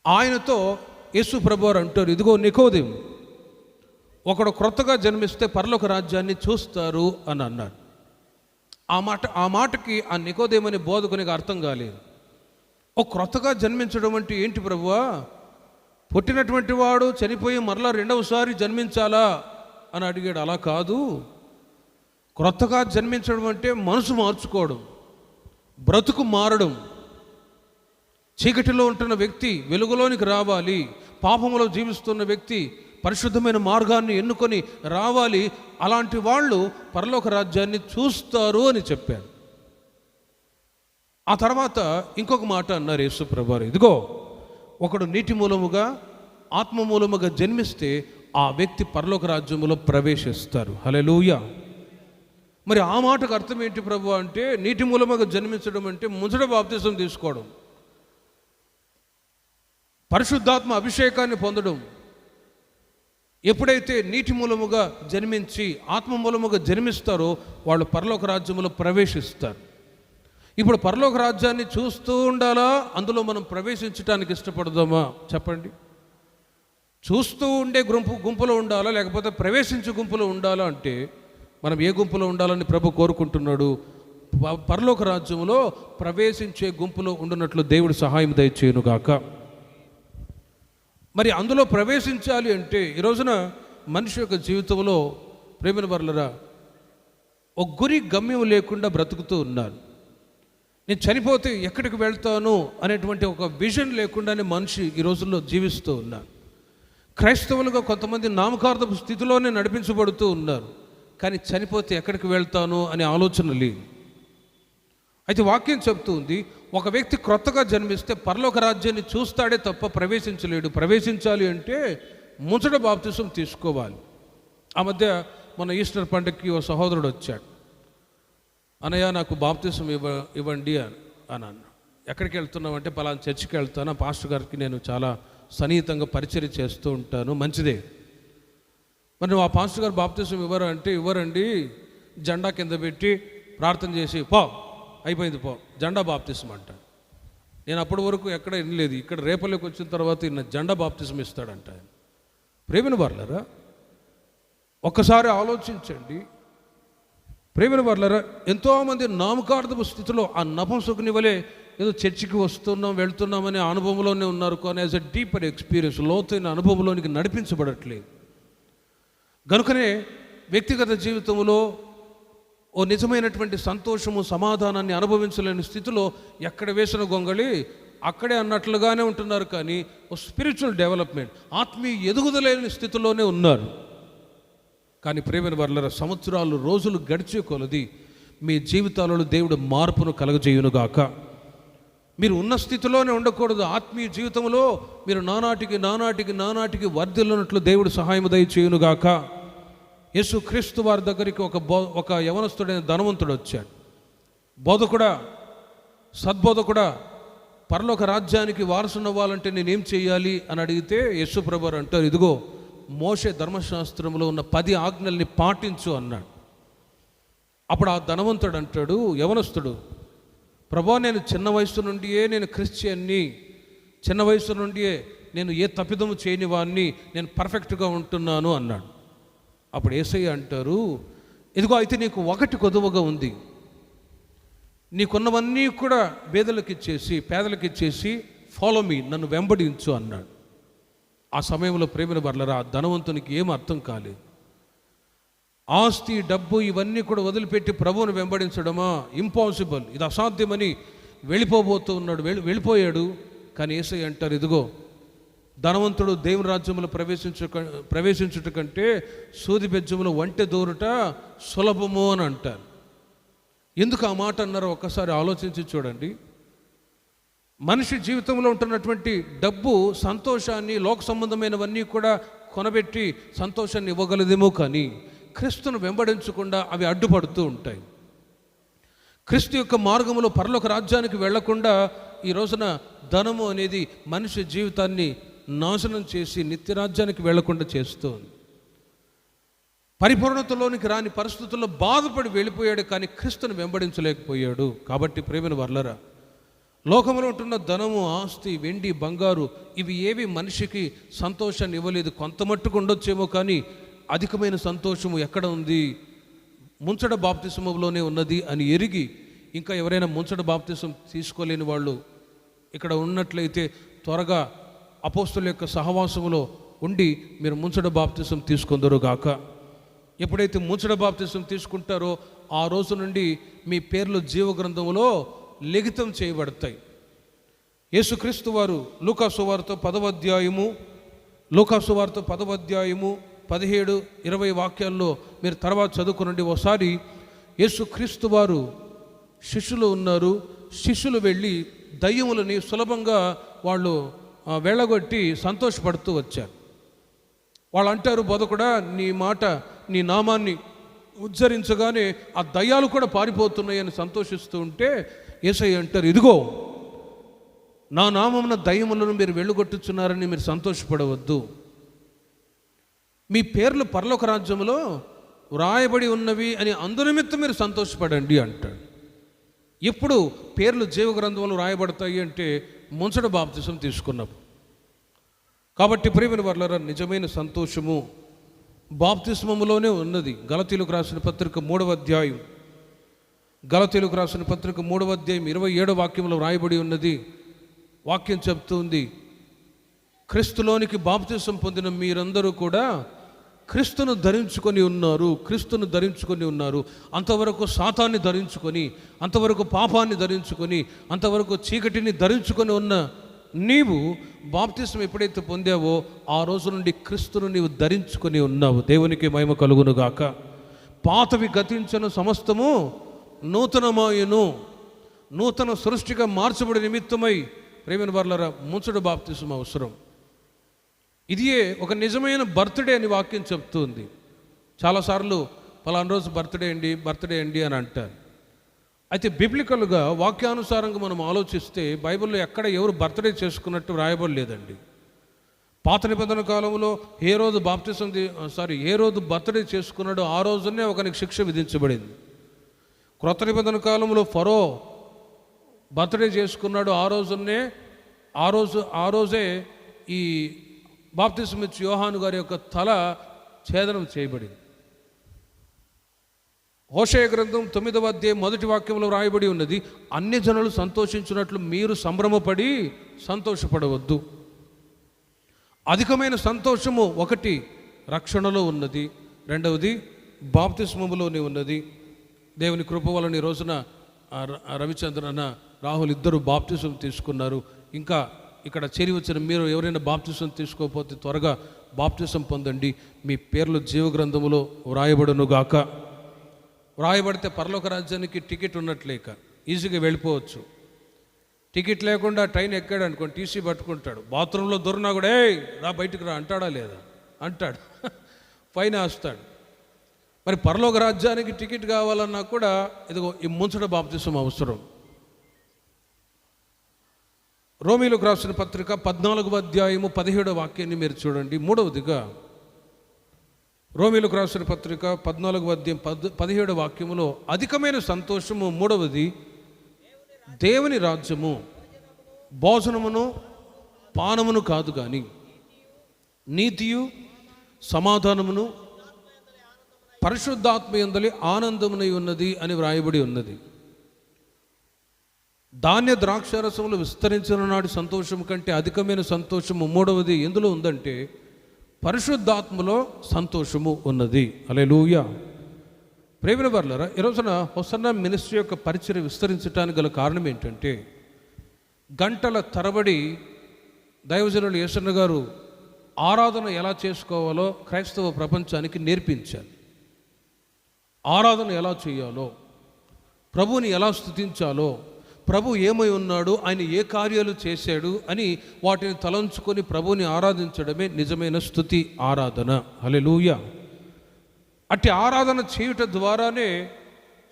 A: ఆయనతో యేసు ప్రభువారు అంటారు, ఇదిగో నికోదేము, ఒకడు క్రొత్తగా జన్మిస్తే పరలోక రాజ్యాన్ని చూస్తారు అని అన్నాడు. ఆ మాటకి ఆ నికోదేము అనే బోధకునికి అర్థం కాలేదు. ఓ క్రొత్తగా జన్మించడం అంటే ఏంటి ప్రభువా? పుట్టినటువంటి వాడు చనిపోయి మరలా రెండవసారి జన్మించాలా అని అడిగాడు. అలా కాదు, క్రొత్తగా జన్మించడం అంటే మనసు మార్చుకోవడం, బ్రతుకు మారడం. చీకటిలో ఉంటున్న వ్యక్తి వెలుగులోనికి రావాలి, పాపములో జీవిస్తున్న వ్యక్తి పరిశుద్ధమైన మార్గాన్ని ఎన్నుకొని రావాలి. అలాంటి వాళ్ళు పరలోక రాజ్యాన్ని చూస్తారు అని చెప్పాడు. ఆ తర్వాత ఇంకొక మాట అన్నారు యేసు ప్రభువారు, ఇదిగో ఒకడు నీటి మూలముగా ఆత్మ మూలముగా జన్మిస్తే ఆ వ్యక్తి పరలోక రాజ్యములో ప్రవేశిస్తారు. హల్లెలూయా. మరి ఆ మాటకు అర్థం ఏంటి ప్రభు అంటే, నీటి మూలముగా జన్మించడం అంటే ముంచడ బాప్తిసం తీసుకోవడం, పరిశుద్ధాత్మ అభిషేకాన్ని పొందడం, ఎప్పుడైతే నీటి మూలముగా జన్మించి ఆత్మ మూలముగా జన్మిస్తారో వాళ్ళు పరలోక రాజ్యములో ప్రవేశిస్తారు. ఇప్పుడు పరలోక రాజ్యాన్ని చూస్తూ ఉండాలా, అందులో మనం ప్రవేశించడానికి ఇష్టపడదామా చెప్పండి? చూస్తూ ఉండే గుంపులో ఉండాలా, లేకపోతే ప్రవేశించే గుంపులో ఉండాలా? అంటే మనం ఏ గుంపులో ఉండాలని ప్రభు కోరుకుంటున్నాడు? పరలోక రాజ్యంలో ప్రవేశించే గుంపులో ఉండునట్లు దేవుడు సహాయం దయచేయునుగాక. మరి అందులో ప్రవేశించాలి అంటే ఈ రోజున మనిషి యొక్క జీవితంలో ప్రేమిన వర్లరా ఒక గురి గమ్యం లేకుండా బ్రతుకుతూ ఉన్నారు. నేను చనిపోతే ఎక్కడికి వెళ్తాను అనేటువంటి ఒక విజన్ లేకుండానే మనిషి ఈ రోజుల్లో జీవిస్తూ ఉన్నారు. క్రైస్తవులుగా కొంతమంది నామకార్థపు స్థితిలోనే నడిపించబడుతూ ఉన్నారు, కానీ చనిపోతే ఎక్కడికి వెళ్తాను అనే ఆలోచన లేదు. అయితే వాక్యం చెప్తూ ఉంది, ఒక వ్యక్తి క్రొత్తగా జన్మిస్తే పరలోక రాజ్యాన్ని చూస్తాడే తప్ప ప్రవేశించలేడు. ప్రవేశించాలి అంటే ముంచట బాప్తిసం తీసుకోవాలి. ఆ మధ్య మన ఈస్టర్ పండుగకి ఓ సహోదరుడు వచ్చాడు. అన్నయ్య నాకు బాప్తిసం ఇవ్వండి అన్నాను. ఎక్కడికి వెళ్తున్నామంటే పలానా చర్చికి వెళ్తాను, పాస్టర్ గారికి నేను చాలా సన్నిహితంగా పరిచర్య చేస్తూ ఉంటాను. మంచిదే, మరి నువ్వు ఆ పాస్టర్ గారు బాప్తిసం ఇవ్వరండి, జెండా కింద పెట్టి ప్రార్థన చేసి పో అయిపోయింది పో, జెండా బాప్తిసం అంట. నేను అప్పటి వరకు ఎక్కడ వినలేదు, ఇక్కడ రేపల్లికి వచ్చిన తర్వాత ఈయన జెండా బాప్తిసం ఇస్తాడంట. ప్రేమిన వర్లరా ఒక్కసారి ఆలోచించండి. ప్రేమిన వర్లరా ఎంతోమంది నామకార్థపు స్థితిలో ఆ నపుంసకుని వలె ఏదో చర్చికి వస్తున్నాం వెళ్తున్నామనే అనుభవంలోనే ఉన్నారు, కానీ యాజ్ ఎ డీపర్ ఎక్స్పీరియన్స్ లోతైన అనుభవంలోనికి నడిపించబడట్లేదు. కనుకనే వ్యక్తిగత జీవితంలో ఓ నిజమైనటువంటి సంతోషము సమాధానాన్ని అనుభవించలేని స్థితిలో ఎక్కడ వేసిన గొంగళి అక్కడే అన్నట్లుగానే ఉంటున్నారు, కానీ ఓ స్పిరిచువల్ డెవలప్మెంట్ ఆత్మీయ ఎదుగుదలేని స్థితిలోనే ఉన్నారు. కానీ ప్రేమైన వర్లరా సంవత్సరాలు రోజులు గడిచే కొలది మీ జీవితాలలో దేవుడు మార్పును కలగజేయునుగాక. మీరు ఉన్న స్థితిలోనే ఉండకూడదు. ఆత్మీయ జీవితంలో మీరు నానాటికి వర్ధిల్లునట్లు దేవుడు సహాయం దయచేయునుగాక. యేసుక్రీస్తు వారి దగ్గరికి ఒక యవనస్తుడైన ధనవంతుడు వచ్చాడు. బోధకుడా, సద్బోధకుడా, పరలోక రాజ్యానికి వారసుని అవ్వాలంటే నేనేం చేయాలి అని అడిగితే యేసు ప్రభువు అంటారు, ఇదిగో మోషే ధర్మశాస్త్రంలో ఉన్న 10 ఆజ్ఞల్ని పాటించు అన్నాడు. అప్పుడు ఆ ధనవంతుడు అంటాడు, యవనస్తుడు, ప్రభువా నేను చిన్న వయసు నుండియే నేను క్రిస్టియన్ని, చిన్న వయసు నుండియే నేను ఏ తప్పిదము చేయని వాడిని, నేను పర్ఫెక్ట్గా ఉంటున్నాను అన్నాడు. అప్పుడు యేసయ్య అంటారు, ఇదిగో అయితే నీకు ఒకటి కొదువగా ఉంది, నీకున్నవన్నీ కూడా పేదలకు ఇచ్చేసి ఫాలో మీ, నన్ను వెంబడించు అన్నాడు. ఆ సమయంలో ప్రేమిన వర్లరా ధనవంతునికి ఏం అర్థం కాలేదు. ఆస్తి డబ్బు ఇవన్నీ కూడా వదిలిపెట్టి ప్రభువును వెంబడించడమా? ఇంపాసిబుల్, ఇది అసాధ్యమని వెళ్ళిపోయాడు. కానీ యేసయ్య అంటారు, ఇదిగో ధనవంతుడు దేవుని రాజ్యంలో ప్రవేశించుట కంటే సూది బెజ్జములో వంటె దూరుట సులభము అని అంటారు. ఎందుకు ఆ మాట అన్నారో ఒక్కసారి ఆలోచించి చూడండి. మనిషి జీవితంలో ఉంటున్నటువంటి డబ్బు సంతోషాన్ని, లోక సంబంధమైనవన్నీ కూడా కొనబెట్టి సంతోషాన్ని ఇవ్వగలదేమో, కానీ క్రీస్తును వెంబడించకుండా అవి అడ్డుపడుతూ ఉంటాయి. క్రీస్తు యొక్క మార్గంలో పరలోక రాజ్యానికి వెళ్లకుండా ఈ రోజున ధనము అనేది మనిషి జీవితాన్ని నాశనం చేసి నిత్యరాజ్యానికి వెళ్లకుండా చేస్తుంది. పరిపూర్ణతలోనికి రాని పరిస్థితుల్లో బాధపడి వెళ్ళిపోయాడు, కానీ క్రీస్తును వెంబడించలేకపోయాడు. కాబట్టి ప్రేమిన వర్లరా లోకంలో ఉంటున్న ధనము, ఆస్తి, వెండి, బంగారు ఇవి ఏవి మనిషికి సంతోషాన్ని ఇవ్వలేదు. కొంత మట్టుకు ఉండొచ్చేమో, కానీ అధికమైన సంతోషము ఎక్కడ ఉంది? ముంచడ బాప్తిసములోనే ఉన్నది అని ఎరిగి ఇంకా ఎవరైనా ముంచడ బాప్తిసం తీసుకోలేని వాళ్ళు ఇక్కడ ఉన్నట్లయితే త్వరగా అపోస్తుల యొక్క సహవాసములో ఉండి మీరు ముంచడ బాప్తిసం తీసుకుందరు గాక. ఎప్పుడైతే ముంచడ బాప్తిసం తీసుకుంటారో ఆ రోజు నుండి మీ పేర్లు జీవగ్రంథములో లిఖితం చేయబడతాయి. యేసుక్రీస్తు వారు లూకాసు వార్త 10వ అధ్యాయము 17-20 వాక్యాల్లో మీరు తర్వాత చదువుకునండి. ఒకసారి యేసుక్రీస్తు వారు శిష్యులు ఉన్నారు. శిష్యులు వెళ్ళి దయ్యములని సులభంగా వాళ్ళు వెళ్ళగొట్టి సంతోషపడుతూ వచ్చారు. వాళ్ళు అంటారు, బోధకుడా నీ నామాన్ని ఉచ్చరించగానే ఆ దయ్యాలు కూడా పారిపోతున్నాయని సంతోషిస్తూ ఉంటే యేసయ్య అంటారు, ఇదిగో నా నామమున దయ్యములను మీరు వెళ్ళగొట్టుచున్నారని మీరు సంతోషపడవద్దు. మీ పేర్లు పరలోక రాజ్యంలో వ్రాయబడి ఉన్నవి అని అందునిమిత్తం మీరు సంతోషపడండి అంటాడు. ఎప్పుడు పేర్లు జీవ గ్రంథంలో రాయబడతాయి అంటే ముంచడ బాప్తిసం తీసుకున్నప్పుడు. కాబట్టి ప్రియమైన వారలారా, నిజమైన సంతోషము బాప్తిస్మములోనే ఉన్నది. గలతీయులకు రాసిన పత్రిక 3వ అధ్యాయం, గలతీయులకు రాసిన పత్రిక 3వ అధ్యాయం 27వ వాక్యంలో వ్రాయబడి ఉన్నది. వాక్యం చెప్తుంది, క్రీస్తులోనికి బాప్తిసం పొందిన మీరందరూ కూడా క్రీస్తును ధరించుకొని ఉన్నారు, క్రీస్తును ధరించుకొని ఉన్నారు. అంతవరకు సాతాన్ని ధరించుకొని, అంతవరకు పాపాన్ని ధరించుకొని, అంతవరకు చీకటిని ధరించుకొని ఉన్న నీవు బాప్తిసం ఎప్పుడైతే పొందావో ఆ రోజు నుండి క్రీస్తును నీవు ధరించుకొని ఉన్నావు. దేవునికి మహిమ కలుగునుగాక. పాతవి గతించను, సమస్తము నూతనమాయను. నూతన సృష్టిగా మార్చబడి నిమిత్తమై ప్రేమైన వారలారా, ముంచడు బాప్తిసం అవసరం. ఇదియే ఒక నిజమైన బర్త్డే అని వాక్యం చెప్తుంది. చాలాసార్లు పలానా రోజు బర్త్డే అండి అని అంటారు. అయితే బిబ్లికల్గా వాక్యానుసారంగా మనం ఆలోచిస్తే బైబిల్లో ఎక్కడ ఎవరు బర్త్డే చేసుకున్నట్టు రాయబడలేదండి. పాత నిబంధన కాలంలో ఏ రోజు ఏ రోజు బర్త్డే చేసుకున్నాడో ఆ రోజునే ఒకరికి శిక్ష విధించబడింది. క్రొత్త నిబంధన కాలంలో ఫరో బర్త్డే చేసుకున్నాడు, ఆ రోజే ఈ బాప్తిసం ఇచ్చి యోహాను గారి యొక్క తల ఛేదనం చేయబడింది. హోషేయ గ్రంథం 9వ అధ్యాయం 1వ వాక్యంలో రాయబడి ఉన్నది, అన్ని జనులు సంతోషించినట్లు మీరు సంభ్రమపడి సంతోషపడవద్దు. అధికమైన సంతోషము ఒకటి రక్షణలో ఉన్నది, రెండవది బాప్తిస్మములోనే ఉన్నది. దేవుని కృప వలన ఈ రోజున రవిచంద్రన్ రాహుల్ ఇద్దరు బాప్తిసం తీసుకున్నారు. ఇంకా ఇక్కడ చేరి వచ్చిన మీరు ఎవరైనా బాప్తిసం తీసుకోకపోతే త్వరగా బాప్తిసం పొందండి. మీ పేర్లు జీవ గ్రంథములో వ్రాయబడునుగాక. వ్రాయబడితే పరలోక రాజ్యానికి టికెట్ ఉన్నట్లేక ఈజీగా వెళ్ళిపోవచ్చు. టికెట్ లేకుండా ట్రైన్ ఎక్కాడు అనుకోండి, టీసీ పట్టుకుంటాడు. బాత్రూంలో దొరినా కూడా రా బయటికి రా అంటాడా లేదా? అంటాడు, పైన వేస్తాడు. మరి పరలోక రాజ్యానికి టికెట్ కావాలన్నా కూడా ఇదిగో ఈ ముంచడ బాప్తిసం అవసరం. రోమీలకు రాసిన పత్రిక 14వ అధ్యాయము 17వ వాక్యాన్ని మీరు చూడండి. మూడవదిగా రోమీలకు రాసిన పత్రిక 14వ అధ్యాయం 17వ వాక్యములో అధికమైన సంతోషము మూడవది దేవుని రాజ్యము భోజనమును పానమును కాదు కానీ నీతియు సమాధానమును పరిశుద్ధాత్మయందలి ఆనందమునై ఉన్నది అని వ్రాయబడి ఉన్నది. ధాన్య ద్రాక్షారసములు విస్తరించిన నాటి సంతోషం కంటే అధికమైన సంతోషము మూడవది ఎందులో ఉందంటే పరిశుద్ధాత్మలో సంతోషము ఉన్నది. హల్లెలూయా. ప్రియమైన వారలారా, ఈ రోజున హోసన్నా మినిస్ట్రీ యొక్క పరిచయం విస్తరించడానికి గల కారణం ఏంటంటే గంటల తరబడి దైవజనులు యేసన్న గారు ఆరాధన ఎలా చేసుకోవాలో క్రైస్తవ ప్రపంచానికి నేర్పించారు. ఆరాధన ఎలా చేయాలో, ప్రభువుని ఎలా స్తుతించాలో, ప్రభు ఏమై ఉన్నాడు, ఆయన ఏ కార్యాలు చేశాడు అని వాటిని తలంచుకొని ప్రభువుని ఆరాధించడమే నిజమైన స్తుతి ఆరాధన. హల్లెలూయా. అట్టి ఆరాధన చేయుట ద్వారానే,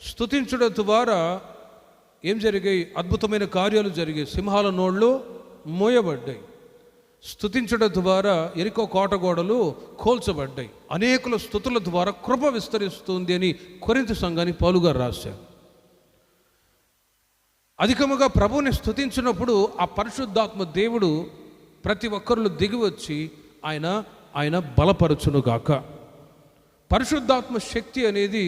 A: స్తుతించడం ద్వారా ఏం జరిగాయి? అద్భుతమైన కార్యాలు జరిగాయి. సింహాల నోళ్ళు మోయబడ్డాయి. స్తుతించడం ద్వారా ఎరికో కోటగోడలు కోల్చబడ్డాయి. అనేకుల స్తుతుల ద్వారా కృప విస్తరిస్తుంది అని కొరింథీ సంఘానికి పౌలు గారు రాశారు. అధికముగా ప్రభువుని స్తుతించినప్పుడు ఆ పరిశుద్ధాత్మ దేవుడు ప్రతి ఒక్కరిలో దిగి వచ్చి ఆయన బలపరచునుగాక. పరిశుద్ధాత్మ శక్తి అనేది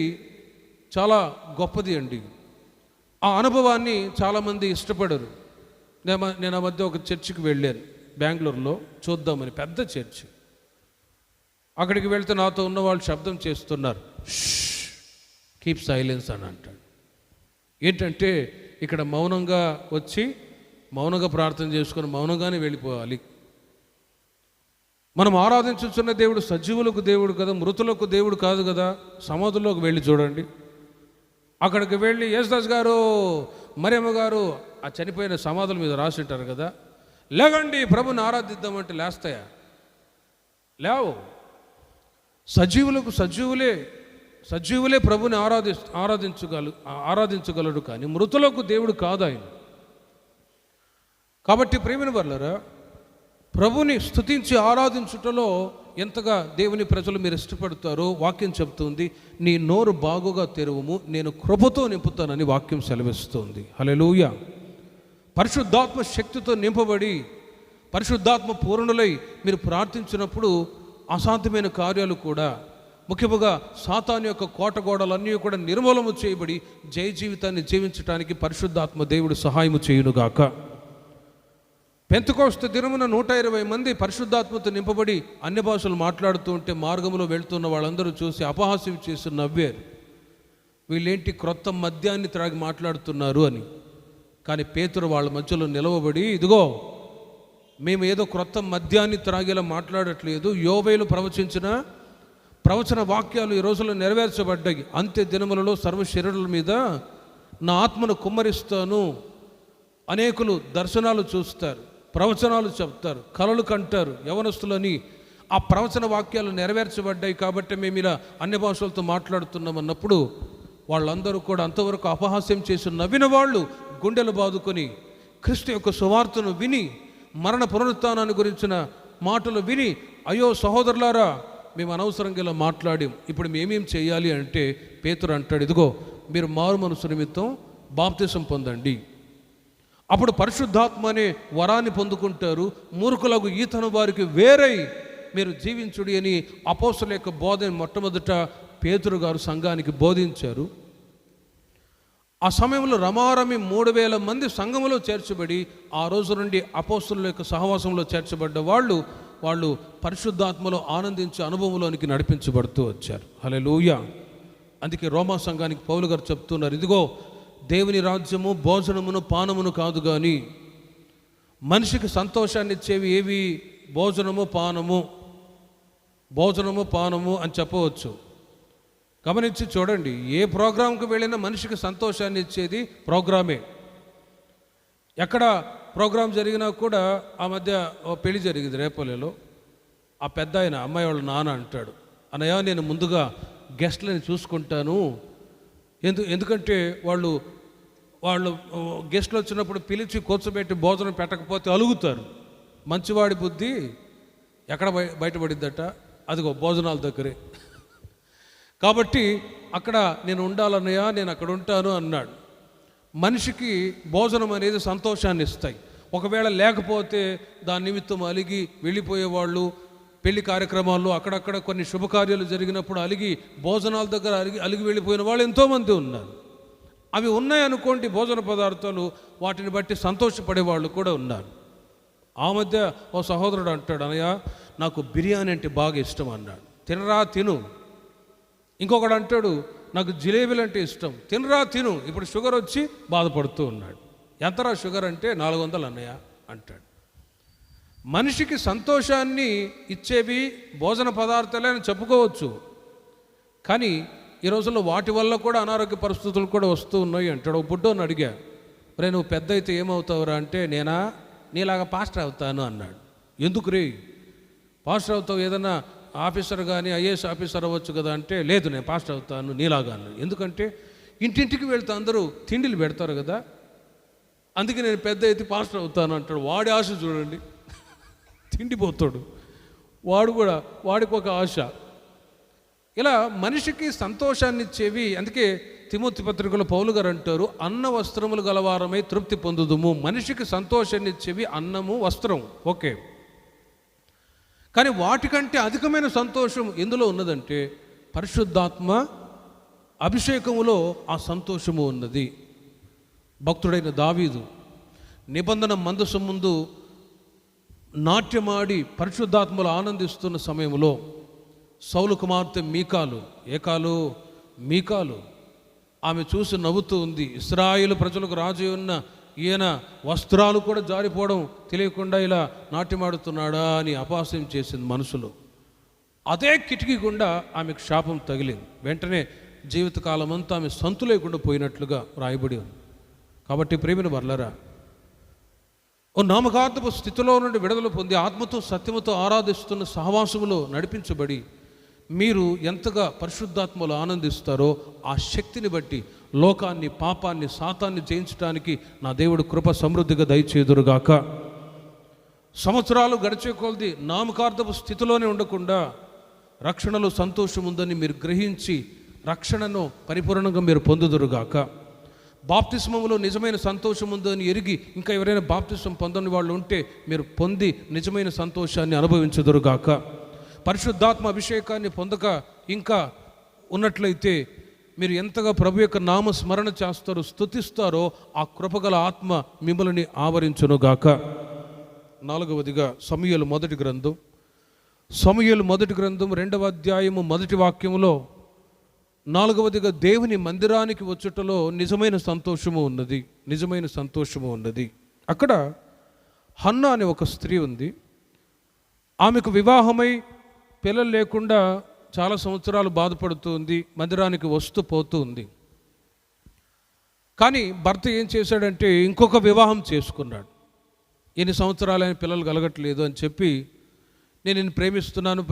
A: చాలా గొప్పది అండి. ఆ అనుభవాన్ని చాలామంది ఇష్టపడరు. నేను ఆ మధ్య ఒక చర్చికి వెళ్ళాను బెంగళూరులో, చూద్దామని. పెద్ద చర్చి. అక్కడికి వెళ్తే నాతో ఉన్న వాళ్ళు శబ్దం చేస్తున్నారు, కీప్ సైలెన్స్ అని అంటాడు. ఏంటంటే ఇక్కడ మౌనంగా వచ్చి మౌనంగా ప్రార్థన చేసుకొని మౌనంగానే వెళ్ళిపోవాలి. మనం ఆరాధించుతున్న దేవుడు సజీవులకు దేవుడు కదా, మృతులకు దేవుడు కాదు కదా. సమాధుల్లోకి వెళ్ళి చూడండి. అక్కడికి వెళ్ళి యేసుదాస్ గారు, మరియమ్మ గారు ఆ చనిపోయిన సమాధుల మీద రాసి ఉంటారు కదా, లేకండి ప్రభుని ఆరాధిద్దామంటే లేస్తాయా? లేవు. సజీవులకు సజీవులే ప్రభుని ఆరాధించగలడు కానీ మృతులకు దేవుడు కాదు ఆయన. కాబట్టి ప్రియమైన వారలారా, ప్రభుని స్తుతించి ఆరాధించుటలో ఎంతగా దేవుని ప్రజలు మీరు ఇష్టపడతారో వాక్యం చెప్తుంది. నీ నోరు బాగుగా తెరువుము, నేను కృపతో నింపుతానని వాక్యం సెలవిస్తుంది. హల్లెలూయా. పరిశుద్ధాత్మ శక్తితో నింపబడి పరిశుద్ధాత్మ పూర్ణులై మీరు ప్రార్థించినప్పుడు అసాధ్యమైన కార్యాలు కూడా, ముఖ్యముగా సాతాను యొక్క కోటగోడలన్నీ కూడా నిర్మూలన చేయబడి జయ జీవితాన్ని జీవించడానికి పరిశుద్ధాత్మ దేవుడు సహాయము చేయునుగాక. పెంతెకోస్తు దినమున 120 మంది పరిశుద్ధాత్మతో నింపబడి అన్య భాషలు మాట్లాడుతూ ఉంటే మార్గంలో వెళ్తున్న వాళ్ళందరూ చూసి అపహాస్యం చేసి నవ్వారు. వీళ్ళేంటి క్రొత్త మద్యాన్ని త్రాగి మాట్లాడుతున్నారు అని. కానీ పేతురు వాళ్ళ మధ్యలో నిలవబడి, ఇదిగో మేము ఏదో క్రొత్త మద్యాన్ని త్రాగేలా మాట్లాడట్లేదు, యోవేలు ప్రవచించిన ప్రవచన వాక్యాలు ఈ రోజుల్లో నెరవేర్చబడ్డాయి. అంత్య దినములలో సర్వ శరీరుల మీద నా ఆత్మను కుమ్మరిస్తాను. అనేకులు దర్శనాలు చూస్తారు, ప్రవచనాలు చెప్తారు, కలలు కంటారు యవనస్తులని. ఆ ప్రవచన వాక్యాలు నెరవేర్చబడ్డాయి కాబట్టి మేము ఇలా అన్య భాషలతో మాట్లాడుతున్నాం అన్నప్పుడు వాళ్ళందరూ కూడా అంతవరకు అపహాస్యం చేసి నవ్విన వాళ్ళు గుండెలు బాదుకొని క్రీస్తు యొక్క సువార్తను విని, మరణ పునరుత్థానాన్ని గురించిన మాటలు విని, అయ్యో సహోదరులారా మేము అనవసరంగా ఇలా మాట్లాడాం, ఇప్పుడు మేమేం చేయాలి అంటే పేతురు అంటాడు, ఇదిగో మీరు మారు మనసు నిమిత్తం బాప్తిసం పొందండి, అప్పుడు పరిశుద్ధాత్మ అనే వరాన్ని పొందుకుంటారు, మూర్ఖులకు ఈతను వారికి వేరై మీరు జీవించుడి అని అపోస్తలుల యొక్క బోధన మొట్టమొదట పేతురు గారు సంఘానికి బోధించారు. ఆ సమయంలో రమారమి 3000 మంది సంఘములో చేర్చబడి ఆ రోజు నుండి అపోస్తలుల యొక్క సహవాసంలో చేర్చబడ్డ వాళ్ళు పరిశుద్ధాత్మలో ఆనందించే అనుభవంలోనికి నడిపించబడుతూ వచ్చారు. హల్లెలూయా. అందుకే రోమా సంఘానికి పౌలు గారు చెప్తున్నారు, ఇదిగో దేవుని రాజ్యము భోజనమును పానమును కాదు కానీ మనిషికి సంతోషాన్ని ఇచ్చేవి ఏవి? భోజనము పానము అని చెప్పవచ్చు. గమనించి చూడండి, ఏ ప్రోగ్రాంకి వెళ్ళినా మనిషికి సంతోషాన్ని ఇచ్చేది ప్రోగ్రామే. ఎక్కడ ప్రోగ్రాం జరిగినా కూడా, ఆ మధ్య పెళ్లి జరిగింది రేపల్లెలో. ఆ పెద్ద ఆయన అమ్మాయి వాళ్ళ నాన్న అంటాడు, అన్నయ్య నేను ముందుగా గెస్ట్లని చూసుకుంటాను, ఎందుకంటే వాళ్ళు గెస్ట్లు వచ్చినప్పుడు పిలిచి కూర్చోబెట్టి భోజనం పెట్టకపోతే అలుగుతారు. మంచివాడి బుద్ధి ఎక్కడ బయటపడిద్దట? అదిగో భోజనాల దగ్గరే. కాబట్టి అక్కడ నేను ఉండాలన్నయ్య, నేను అక్కడ ఉంటాను అన్నాడు. మనిషికి భోజనం అనేది సంతోషాన్ని ఇస్తాయి. ఒకవేళ లేకపోతే దాని నిమిత్తం అలిగి వెళ్ళిపోయేవాళ్ళు, పెళ్లి కార్యక్రమాల్లో అక్కడక్కడ కొన్ని శుభకార్యాలు జరిగినప్పుడు అలిగి భోజనాల దగ్గర అలిగి వెళ్ళిపోయిన వాళ్ళు ఎంతోమంది ఉన్నారు. అవి ఉన్నాయనుకోండి భోజన పదార్థాలు, వాటిని బట్టి సంతోషపడేవాళ్ళు కూడా ఉన్నారు. ఆ మధ్య ఓ సహోదరుడు అంటాడు, అన్నయ్య నాకు బిర్యానీ అంటే బాగా ఇష్టం అన్నాడు. తినరా తిను. ఇంకొకడు అంటాడు, నాకు జిలేబీలు అంటే ఇష్టం, తినరా తిను. ఇప్పుడు షుగర్ వచ్చి బాధపడుతూ ఉన్నాడు. ఎంతరా షుగర్ అంటే 400 అన్నయ్య అంటాడు. మనిషికి సంతోషాన్ని ఇచ్చేవి భోజన పదార్థాలే అని చెప్పుకోవచ్చు, కానీ ఈ రోజుల్లో వాటి వల్ల కూడా అనారోగ్య పరిస్థితులు కూడా వస్తూ ఉన్నాయి అంటాడు. ఒక బుడ్డోని అడిగా, రే నువ్వు పెద్ద అయితే ఏమవుతావురా అంటే, నీలాగా పాస్టర్ అవుతాను అన్నాడు. ఎందుకు రే పాస్టర్ అవుతావు? ఏదన్నా ఆఫీసర్ కానీ ఐఏఎస్ ఆఫీసర్ అవ్వచ్చు కదా అంటే, లేదు నేను పాస్టర్ అవుతాను నీలాగా అన్నాడు. ఎందుకంటే ఇంటింటికి వెళ్తే అందరూ తిండిలు పెడతారు కదా, అందుకే నేను పెద్ద అయితే పాస్టర్ అవుతాను అంటాడు. వాడి ఆశ చూడండి, తిండిపోతాడు వాడికి ఒక ఆశ. ఇలా మనిషికి సంతోషాన్ని ఇచ్చేవి. అందుకే తిమోతి పత్రికలో పౌలు గారు అంటారు, అన్న వస్త్రములు గలవారమై తృప్తి పొందుదుము. మనిషికి సంతోషాన్ని ఇచ్చేవి అన్నము, వస్త్రం, ఓకే. కానీ వాటికంటే అధికమైన సంతోషం ఎందులో ఉన్నదంటే పరిశుద్ధాత్మ అభిషేకములో ఆ సంతోషము ఉన్నది. భక్తుడైన దావీదు నిబంధన మందసం ముందు నాట్యమాడి పరిశుద్ధాత్మలో ఆనందిస్తున్న సమయంలో సౌలు కుమార్తె మీకాలు ఆమె చూసి నవ్వుతూ ఉంది. ఇశ్రాయేలు ప్రజలకు రాజు ఉన్న ఈయన వస్త్రాలు కూడా జారిపోవడం తెలియకుండా ఇలా నాట్యమాడుతున్నాడా అని అపహాస్యం చేసింది మనసులో. అదే కిటికీ గుండా ఆమెకు శాపం తగిలింది. వెంటనే జీవితకాలం అంతా ఆమె సంతు లేకుండా పోయినట్లుగా రాయబడి ఉంది. కాబట్టి ప్రేమిన వర్లరా, ఓ నామకార్థపు స్థితిలో నుండి విడుదల పొంది ఆత్మతో సత్యముతో ఆరాధిస్తున్న సహవాసములో నడిపించబడి మీరు ఎంతగా పరిశుద్ధాత్మలో ఆనందిస్తారో ఆ శక్తిని బట్టి లోకాన్ని, పాపాన్ని, సాతాన్ని జయించడానికి నా దేవుడు కృప సమృద్ధిగా దయచేదురుగాక. సంవత్సరాలు గడిచే కొలది నామకార్థపు స్థితిలోనే ఉండకుండా రక్షణలో సంతోషం ఉందని మీరు గ్రహించి రక్షణను పరిపూర్ణంగా మీరు పొందుదురుగాక. బాప్తిస్మములో నిజమైన సంతోషం ఉందని ఎరిగి ఇంకా ఎవరైనా బాప్తిస్మం పొందని వాళ్ళు ఉంటే మీరు పొంది నిజమైన సంతోషాన్ని అనుభవించుదురుగాక. పరిశుద్ధాత్మ అభిషేకాన్ని పొందక ఇంకా ఉన్నట్లయితే మీరు ఎంతగా ప్రభు యొక్క నామ స్మరణ చేస్తారో, స్తుతిస్తారో ఆ కృపగల ఆత్మ మిమ్మల్ని ఆవరించునుగాక. 4వదిగా సమూయేలు మొదటి గ్రంథం 2వ అధ్యాయము 1వ వాక్యములో 4వదిగా దేవుని మందిరానికి వచ్చుటలో నిజమైన సంతోషము ఉన్నది, నిజమైన సంతోషము ఉన్నది. అక్కడ హన్నా అనే ఒక స్త్రీ ఉంది. ఆమెకు వివాహమై పిల్లలు లేకుండా చాలా సంవత్సరాలు బాధపడుతూ ఉంది, మందిరానికి వస్తూ పోతూ ఉంది. కానీ భర్త ఏం చేశాడంటే ఇంకొక వివాహం చేసుకున్నాడు. ఎన్ని సంవత్సరాలైన పిల్లలు కలగట్లేదు అని చెప్పి నేను నిన్ను ప్రేమిస్తున్నాను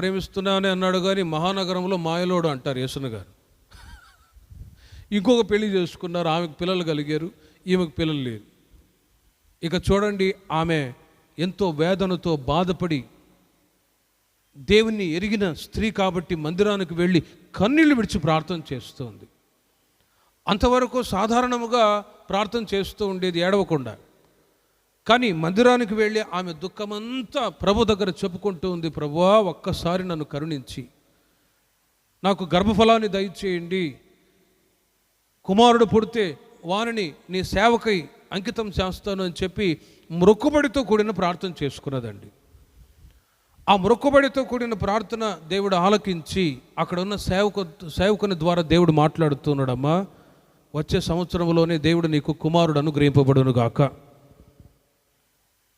A: అన్నాడు. కానీ మహానగరంలో మాయలోడు అంటారు యేసును గారు. ఇంకొక పెళ్లి చేసుకున్నారు, ఆమెకు పిల్లలు కలిగారు, ఈమెకు పిల్లలు లేరు. ఇక చూడండి, ఆమె ఎంతో వేదనతో బాధపడి దేవుణ్ణి ఎరిగిన స్త్రీ కాబట్టి మందిరానికి వెళ్ళి కన్నీళ్లు విడిచి ప్రార్థన చేస్తుంది. అంతవరకు సాధారణముగా ప్రార్థన చేస్తూ ఉండేది ఏడవకుండా. కానీ మందిరానికి వెళ్ళి ఆమె దుఃఖమంతా ప్రభు దగ్గర చెప్పుకుంటూ ఉంది. ప్రభువా, ఒక్కసారి నన్ను కరుణించి నాకు గర్భఫలాన్ని దయచేయండి, కుమారుడు పుడితే వారిని నీ సేవకై అంకితం చేస్తాను అని చెప్పి మొక్కుబడితో కూడిన ప్రార్థన చేసుకున్నదండి. ఆ మొక్కుబడితో కూడిన ప్రార్థన దేవుడు ఆలకించి అక్కడ ఉన్న సేవకుని ద్వారా దేవుడు మాట్లాడుతున్నాడమ్మా, వచ్చే సంవత్సరంలోనే దేవుడు నీకు కుమారుడు అనుగ్రహింపబడును గాక.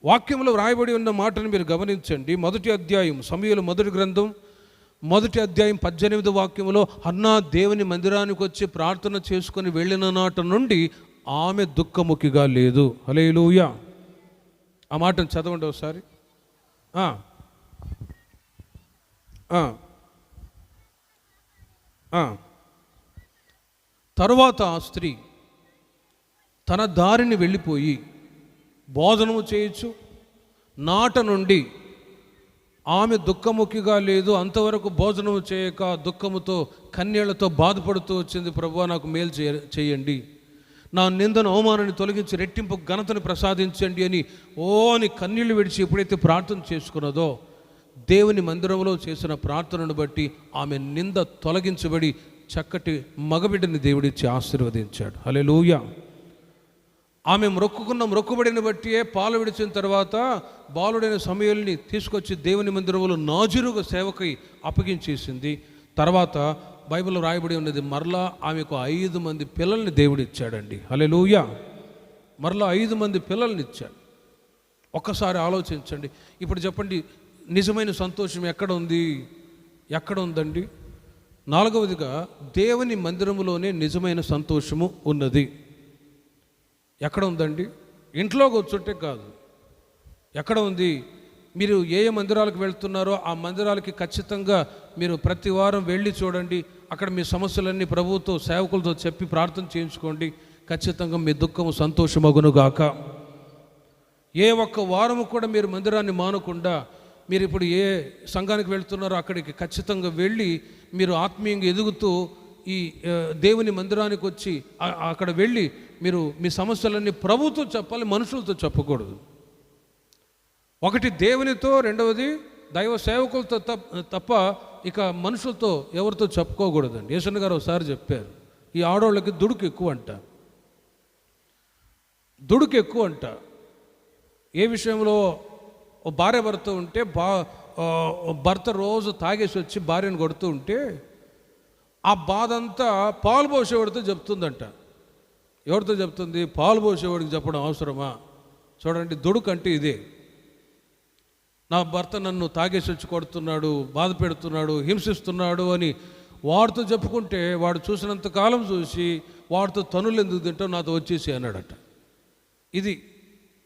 A: వాక్యంలో రాయబడి ఉన్న మాటను మీరు గమనించండి. 1వ అధ్యాయం సమూయేలు మొదటి గ్రంథం 1వ అధ్యాయం 18వ వాక్యంలో హన్నా దేవుని మందిరానికి వచ్చి ప్రార్థన చేసుకొని వెళ్ళిన నాట నుండి ఆమె దుఃఖముఖిగా లేదు. హల్లెలూయా. ఆ మాటను చదవండి ఒకసారి. తరువాత ఆ స్త్రీ తన దారిని వెళ్ళిపోయి భోజనము చేయొచ్చు నాట నుండి ఆమె దుఃఖముఖిగా లేదు. అంతవరకు భోజనము చేయక దుఃఖముతో కన్నీళ్లతో బాధపడుతూ వచ్చింది. ప్రభువా, నాకు మేలు చేయండి, నా నిందను అవమానాన్ని తొలగించి రెట్టింపు ఘనతను ప్రసాదించండి అని కన్నీళ్లు విడిచి ఎప్పుడైతే ప్రార్థన చేసుకున్నదో దేవుని మందిరంలో చేసిన ప్రార్థనను బట్టి ఆమె నింద తొలగించబడి చక్కటి మగబిడ్డని దేవుడిచ్చి ఆశీర్వదించాడు. హల్లెలూయా. ఆమె మొక్కుబడిని బట్టియే పాలు విడిచిన తర్వాత బాలుడైన సమూయేలుని తీసుకొచ్చి దేవుని మందిరంలో నాజీరుగా సేవకై అప్పగించేసింది. తర్వాత బైబిల్లో రాయబడి ఉన్నది, మరలా ఆమెకు 5 మంది పిల్లల్ని దేవుడిచ్చాడండి. హల్లెలూయా. మరలా 5 మంది పిల్లల్ని ఇచ్చాడు. ఒక్కసారి ఆలోచించండి. ఇప్పుడు చెప్పండి, నిజమైన సంతోషం ఎక్కడ ఉంది? ఎక్కడ ఉందండి? 4వదిగా దేవుని మందిరంలోనే నిజమైన సంతోషము ఉన్నది. ఎక్కడ ఉందండి? ఇంట్లో కూర్చుంటే కాదు. ఎక్కడ ఉంది? మీరు ఏ మందిరాలకు వెళ్తున్నారో ఆ మందిరాలకి ఖచ్చితంగా మీరు ప్రతి వారం వెళ్ళి చూడండి. అక్కడ మీ సమస్యలన్నీ ప్రభువుతో సేవకులతో చెప్పి ప్రార్థన చేయించుకోండి. ఖచ్చితంగా మీ దుఃఖము సంతోషమగునుగాక. ఏ ఒక్క వారము కూడా మీరు మందిరాన్ని మానకుండా మీరు ఇప్పుడు ఏ సంఘానికి వెళ్తున్నారో అక్కడికి ఖచ్చితంగా వెళ్ళి మీరు ఆత్మీయంగా ఎదుగుతూ ఈ దేవుని మందిరానికి వచ్చి అక్కడ వెళ్ళి మీరు మీ సమస్యలన్నీ ప్రభుతో చెప్పాలి, మనుషులతో చెప్పకూడదు. ఒకటి దేవునితో, రెండవది దైవ సేవకులతో తప్ప ఇక మనుషులతో ఎవరితో చెప్పుకోకూడదండి. యేసన్న గారు ఒకసారి చెప్పారు, ఈ ఆడవాళ్ళకి దుడుకు ఎక్కువ అంట. ఏ విషయంలో భార్య భర్త ఉంటే భర్త రోజు తాగేసి వచ్చి భార్యను కొడుతూ ఉంటే ఆ బాధ అంతా పాలు పోసేవాడితో చెప్తుందంట. ఎవరితో చెప్తుంది? పాలు పోసేవాడికి చెప్పడం అవసరమా? చూడండి, దుడుకు అంటే ఇదే. నా భర్త నన్ను తాగేసి వచ్చి కొడుతున్నాడు, బాధ పెడుతున్నాడు, హింసిస్తున్నాడు అని వాడితో చెప్పుకుంటే వాడు చూసినంత కాలం చూసి వాడితో తనులు ఎందుకు తింటావు, నాతో వచ్చేసి అన్నాడట.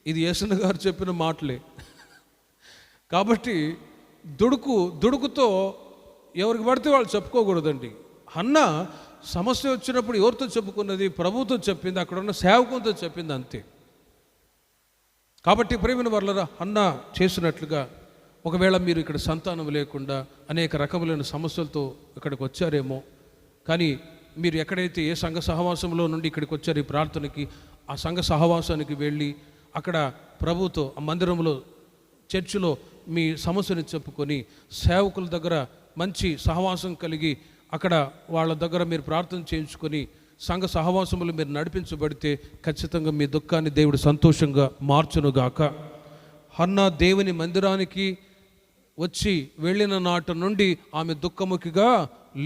A: ఇది యేసన్న గారు చెప్పిన మాటలే. కాబట్టి దుడుకుతో ఎవరికి పడితే వాళ్ళు చెప్పుకోకూడదండి. హన్నా సమస్య వచ్చినప్పుడు ఎవరితో చెప్పుకున్నది? ప్రభుతో చెప్పింది, అక్కడ ఉన్న సేవకులతో చెప్పింది, అంతే. కాబట్టి ప్రేమిన వర్లరా, హన్నా చేసినట్లుగా ఒకవేళ మీరు ఇక్కడ సంతానం లేకుండా అనేక రకములైన సమస్యలతో ఇక్కడికి వచ్చారేమో, కానీ మీరు ఎక్కడైతే ఏ సంఘ సహవాసంలో నుండి ఇక్కడికి వచ్చారు ఈ ప్రార్థనకి, ఆ సంఘ సహవాసానికి వెళ్ళి అక్కడ ప్రభుతో ఆ మందిరంలో చర్చిలో మీ సమస్యని చెప్పుకొని సేవకుల దగ్గర మంచి సహవాసం కలిగి అక్కడ వాళ్ళ దగ్గర మీరు ప్రార్థన చేయించుకొని సంఘ సహవాసములు మీరు నడిపించబడితే ఖచ్చితంగా మీ దుఃఖాన్ని దేవుడు సంతోషంగా మార్చునుగాక. హన్నా దేవుని మందిరానికి వచ్చి వెళ్ళిన నాటి నుండి ఆమె దుఃఖముఖిగా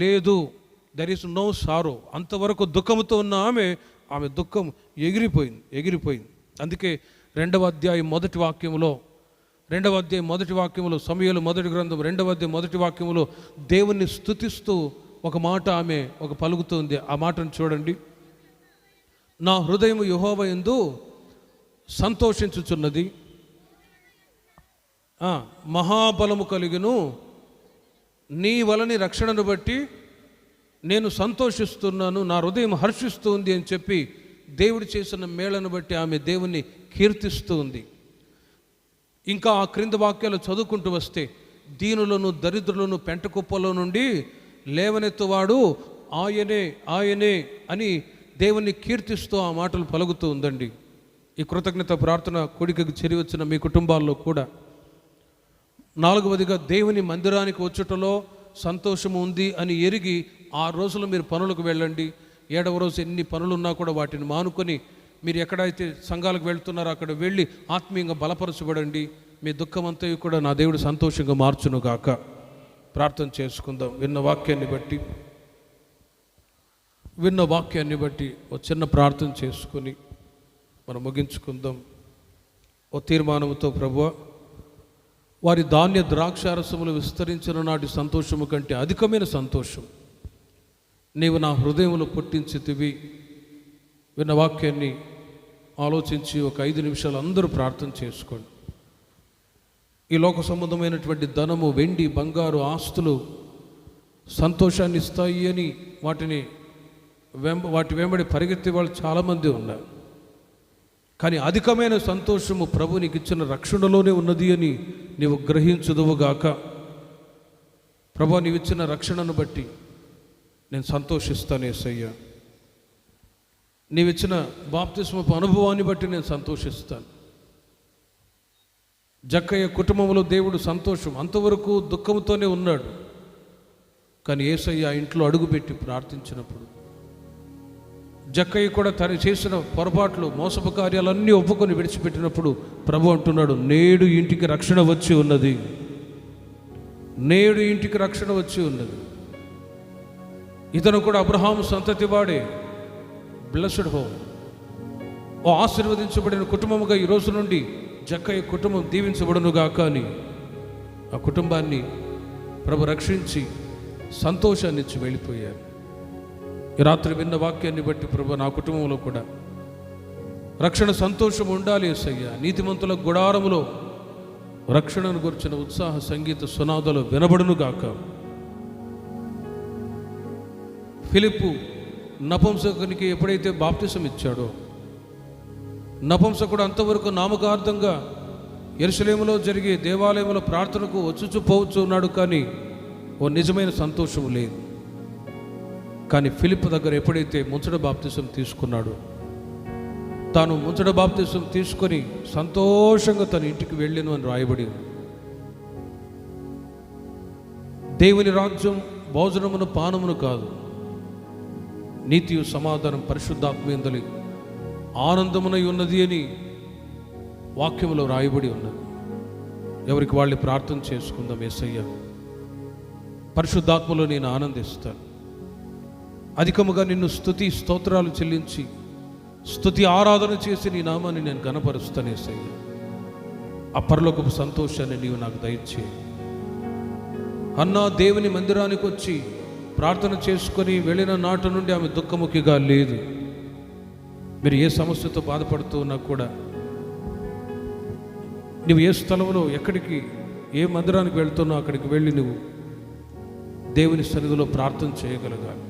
A: లేదు. There is no sorrow. అంతవరకు దుఃఖముతో ఉన్న ఆమె దుఃఖం ఎగిరిపోయింది. అందుకే 2వ అధ్యాయం మొదటి వాక్యములో సమూయేలు మొదటి గ్రంథం 2వ అధ్యాయం మొదటి వాక్యములో దేవుణ్ణి స్తుతిస్తూ ఒక మాట ఆమె పలుకుతుంది. ఆ మాటను చూడండి. నా హృదయం యెహోవా యందు సంతోషించుచున్నది, మహాబలము కలిగిను, నీ వలని రక్షణను బట్టి నేను సంతోషిస్తున్నాను, నా హృదయం హర్షిస్తుంది అని చెప్పి దేవుడు చేసిన మేళను బట్టి ఆమె దేవుణ్ణి కీర్తిస్తూ ఉంది. ఇంకా ఆ క్రింద వాక్యాలు చదువుకుంటూ వస్తే, దీనులను దరిద్రులను పెంటకుప్పలో నుండి లేవనెత్తువాడు ఆయనే అని దేవుణ్ణి కీర్తిస్తూ ఆ మాటలు పలుకుతూ ఉందండి. ఈ కృతజ్ఞత ప్రార్థన కోడికకు చేరి వచ్చిన మీ కుటుంబాల్లో కూడా 4వదిగా దేవుని మందిరానికి వచ్చుటలో సంతోషము ఉంది అని ఎరిగి 6 రోజులు మీరు పనులకు వెళ్ళండి. 7వ రోజు ఎన్ని పనులున్నా కూడా వాటిని మానుకొని మీరు ఎక్కడైతే సంఘాలకు వెళ్తున్నారో అక్కడ వెళ్ళి ఆత్మీయంగా బలపరచబడండి. మీ దుఃఖమంతా కూడా నా దేవుడు సంతోషంగా మార్చునుగాక. ప్రార్థన చేసుకుందాం. విన్న వాక్యాన్ని బట్టి ఒక చిన్న ప్రార్థన చేసుకొని మనం ముగించుకుందాం. ఓ తీర్మానంతో, ప్రభువా, వారి ధాన్య ద్రాక్షారసములు విస్తరించిన నాటి సంతోషము కంటే అధికమైన సంతోషం నీవు నా హృదయంలో పుట్టించితివి. విన్న వాక్యాన్ని ఆలోచించి ఒక 5 నిమిషాలు అందరూ ప్రార్థన చేసుకోండి. ఈ లోక సంబంధమైనటువంటి ధనము, వెండి, బంగారు, ఆస్తులు సంతోషాన్ని ఇస్తాయి అని వాటి వెంబడి పరిగెత్తే వాళ్ళు చాలామంది ఉన్నారు. కానీ అధికమైన సంతోషము ప్రభు నీకు ఇచ్చిన రక్షణలోనే ఉన్నది అని నీవు గ్రహించుదువుగాక. ప్రభు నీవు ఇచ్చిన రక్షణను బట్టి నేను సంతోషిస్తాను యేసయ్యా. నీవిచ్చిన బాప్తిస్మపు అనుభవాన్ని బట్టి నేను సంతోషిస్తాను. జక్కయ్య కుటుంబంలో దేవుడు సంతోషం, అంతవరకు దుఃఖంతోనే ఉన్నాడు. కానీ యేసయ్య ఇంట్లో అడుగుపెట్టి ప్రార్థించినప్పుడు జక్కయ్య కూడా తను చేసిన పొరపాట్లు, మోసపు కార్యాలన్నీ ఒప్పుకొని విడిచిపెట్టినప్పుడు ప్రభు అంటున్నాడు, నేడు ఇంటికి రక్షణ వచ్చి ఉన్నది. ఇతను కూడా అబ్రహాము సంతతి వాడే. బ్లెస్డ్ హోమ్, ఓ ఆశీర్వదించబడిన కుటుంబముగా ఈ రోజు నుండి జక్కయ్య కుటుంబం దీవించబడునుగాక అని ఆ కుటుంబాన్ని ప్రభు రక్షించి సంతోషాన్ని ఇచ్చి వెళ్ళిపోయారు. ఈ రాత్రి విన్న వాక్యాన్ని బట్టి ప్రభు నా కుటుంబంలో కూడా రక్షణ సంతోషం ఉండాలి యేసయ్యా. నీతిమంతుల గుడారములో రక్షణను గురించిన ఉత్సాహ సంగీత సునాదాలు వినబడునుగాక. ఫిలిప్పు నపుంసకునికి ఎప్పుడైతే బాప్తిసం ఇచ్చాడో, నపుంసకుడు అంతవరకు నామకార్థంగా యెరూషలేములో జరిగే దేవాలయంలో ప్రార్థనకు వచ్చుచు పోవచ్చు ఉన్నాడు, కానీ ఓ నిజమైన సంతోషం లేదు. కానీ ఫిలిప్పు దగ్గర ఎప్పుడైతే ముంచడ బాప్తిసం తీసుకున్నాడో, తాను ముంచడ బాప్తిసం తీసుకొని సంతోషంగా తన ఇంటికి వెళ్ళాను అని రాయబడి ఉంది. దేవుని రాజ్యం భోజనమును పానమును కాదు, నీతియు సమాధానం పరిశుద్ధాత్మయందలి ఆనందమునై ఉన్నది అని వాక్యములో రాయబడి ఉన్నది. ఎవరికి వాళ్ళు ప్రార్థన చేసుకుందాం. యేసయ్య, పరిశుద్ధాత్మలో నేను ఆనందిస్తాను. అధికముగా నిన్ను స్తుతి స్తోత్రాలు చెల్లించి స్తుతి ఆరాధన చేసి నీ నామాన్ని నేను ఘనపరుస్తాను యేసయ్య. ఆ పరలోకపు సంతోషాన్ని నీవు నాకు దయచేయి. అన్నా దేవుని మందిరానికి వచ్చి ప్రార్థన చేసుకొని వెళ్ళిన నాటి నుండి ఆమె దుఃఖముఖిగా లేదు. మీరు ఏ సమస్యతో బాధపడుతూ ఉన్నా కూడా, నువ్వు ఏ స్థలంలో ఎక్కడికి ఏ మందిరానికి వెళ్తున్నావు అక్కడికి వెళ్ళి నువ్వు దేవుని సన్నిధిలో ప్రార్థన చేయగలగాలి.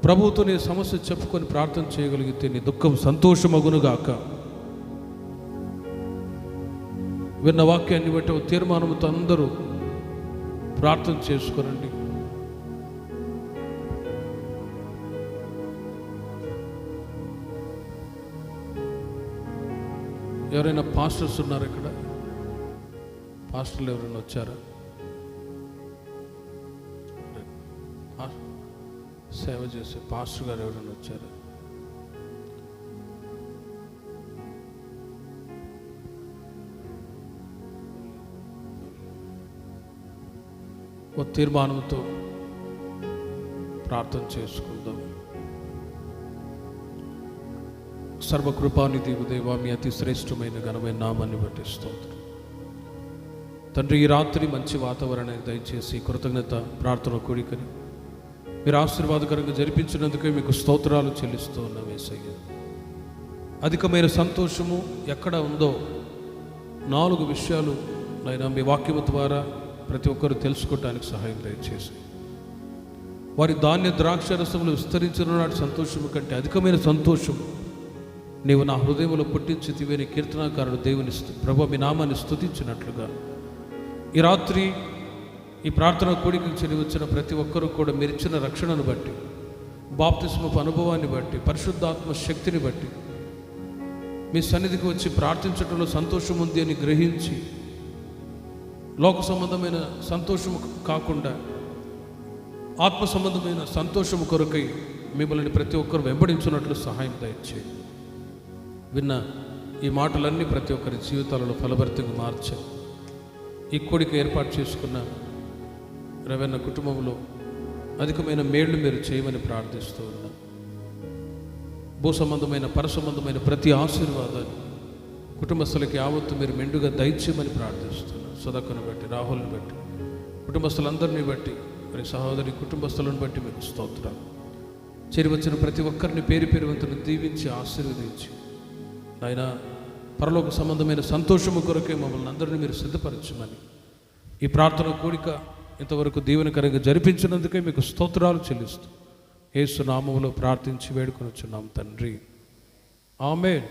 A: ప్రభువుతో నీ సమస్య చెప్పుకొని ప్రార్థన చేయగలిగితే నీ దుఃఖం సంతోషమగునుగాక. విన్న వాక్యాన్ని బట్టి ఒక తీర్మానంతో అందరూ ప్రార్థన చేసుకోనండి. ఎవరైనా పాస్టర్స్ ఉన్నారు ఇక్కడ? పాస్టర్లు ఎవరైనా వచ్చారా? సేవ చేసే పాస్టర్ గారు ఎవరైనా వచ్చారా? ఒక తీర్మానంతో ప్రార్థన చేసుకుందాం. సర్వకృపానిధి దేవా, మీ అతి శ్రేష్టమైన ఘనమైన నామాన్ని బట్టి స్తోత్రం తండ్రి. ఈ రాత్రి మంచి వాతావరణాన్ని దయచేసి కృతజ్ఞత ప్రార్థన కూడికని మీరు ఆశీర్వాదకరంగా జరిపించినందుకే మీకు స్తోత్రాలు చెల్లిస్తూ ఉన్నాం యేసయ్య. అధికమైన సంతోషము ఎక్కడ ఉందో 4 విషయాలు నాయన మీ వాక్యము ద్వారా ప్రతి ఒక్కరు తెలుసుకోవటానికి సహాయం దయచేసి, వారి ధాన్య ద్రాక్ష రసములు విస్తరించిన నాటి సంతోషము కంటే అధికమైన సంతోషం నీవు నా హృదయంలో పుట్టించితివి అని కీర్తనాకారుడు దేవుని ప్రభు మీ నామాన్ని స్తుతించినట్లుగా ఈ రాత్రి ఈ ప్రార్థన కూడికకు చెల్లి వచ్చిన ప్రతి ఒక్కరూ కూడా మీరు ఇచ్చిన రక్షణను బట్టి, బాప్తిస్మపు అనుభవాన్ని బట్టి, పరిశుద్ధాత్మ శక్తిని బట్టి మీ సన్నిధికి వచ్చి ప్రార్థించడంలో సంతోషం ఉంది అని గ్రహించి లోక సంబంధమైన సంతోషము కాకుండా ఆత్మ సంబంధమైన సంతోషము కొరకై మిమ్మల్ని ప్రతి ఒక్కరు వెంబడించినట్లు సహాయం దయచేయండి. విన్న ఈ మాటలన్నీ ప్రతి ఒక్కరి జీవితాలలో ఫలభరితంగా మార్చాయి. ఈ కోడిక ఏర్పాటు చేసుకున్న రవణ కుటుంబంలో అధికమైన మేళ్లు మీరు చేయమని ప్రార్థిస్తూ ఉన్నాం. భూ సంబంధమైన పరసంబంధమైన ప్రతి ఆశీర్వాదాన్ని కుటుంబస్తులకి యావత్తు మీరు మెండుగా దయచేయమని ప్రార్థిస్తున్నాం. సుధాకర్ని బట్టి, రాహుల్ని బట్టి, కుటుంబస్తులందరినీ బట్టి, మరి సహోదరి కుటుంబస్తులను బట్టి మీకు స్తోత్రాలు. చేరి వచ్చిన ప్రతి ఒక్కరిని పేరు పేరు వంతుని దీవించి ఆశీర్వదించి నాయన పరలోక సంబంధమైన సంతోషము కొరకే మమ్మల్ని అందరినీ మీరు సిద్ధపరచమని ఈ ప్రార్థన కూడిక ఇంతవరకు దీవెనకరంగా జరిపించినందుకే మీకు స్తోత్రాలు చెల్లిస్తూ యేసు నామములో ప్రార్థించి వేడుకొనుచున్నాం తండ్రి. ఆమేన్.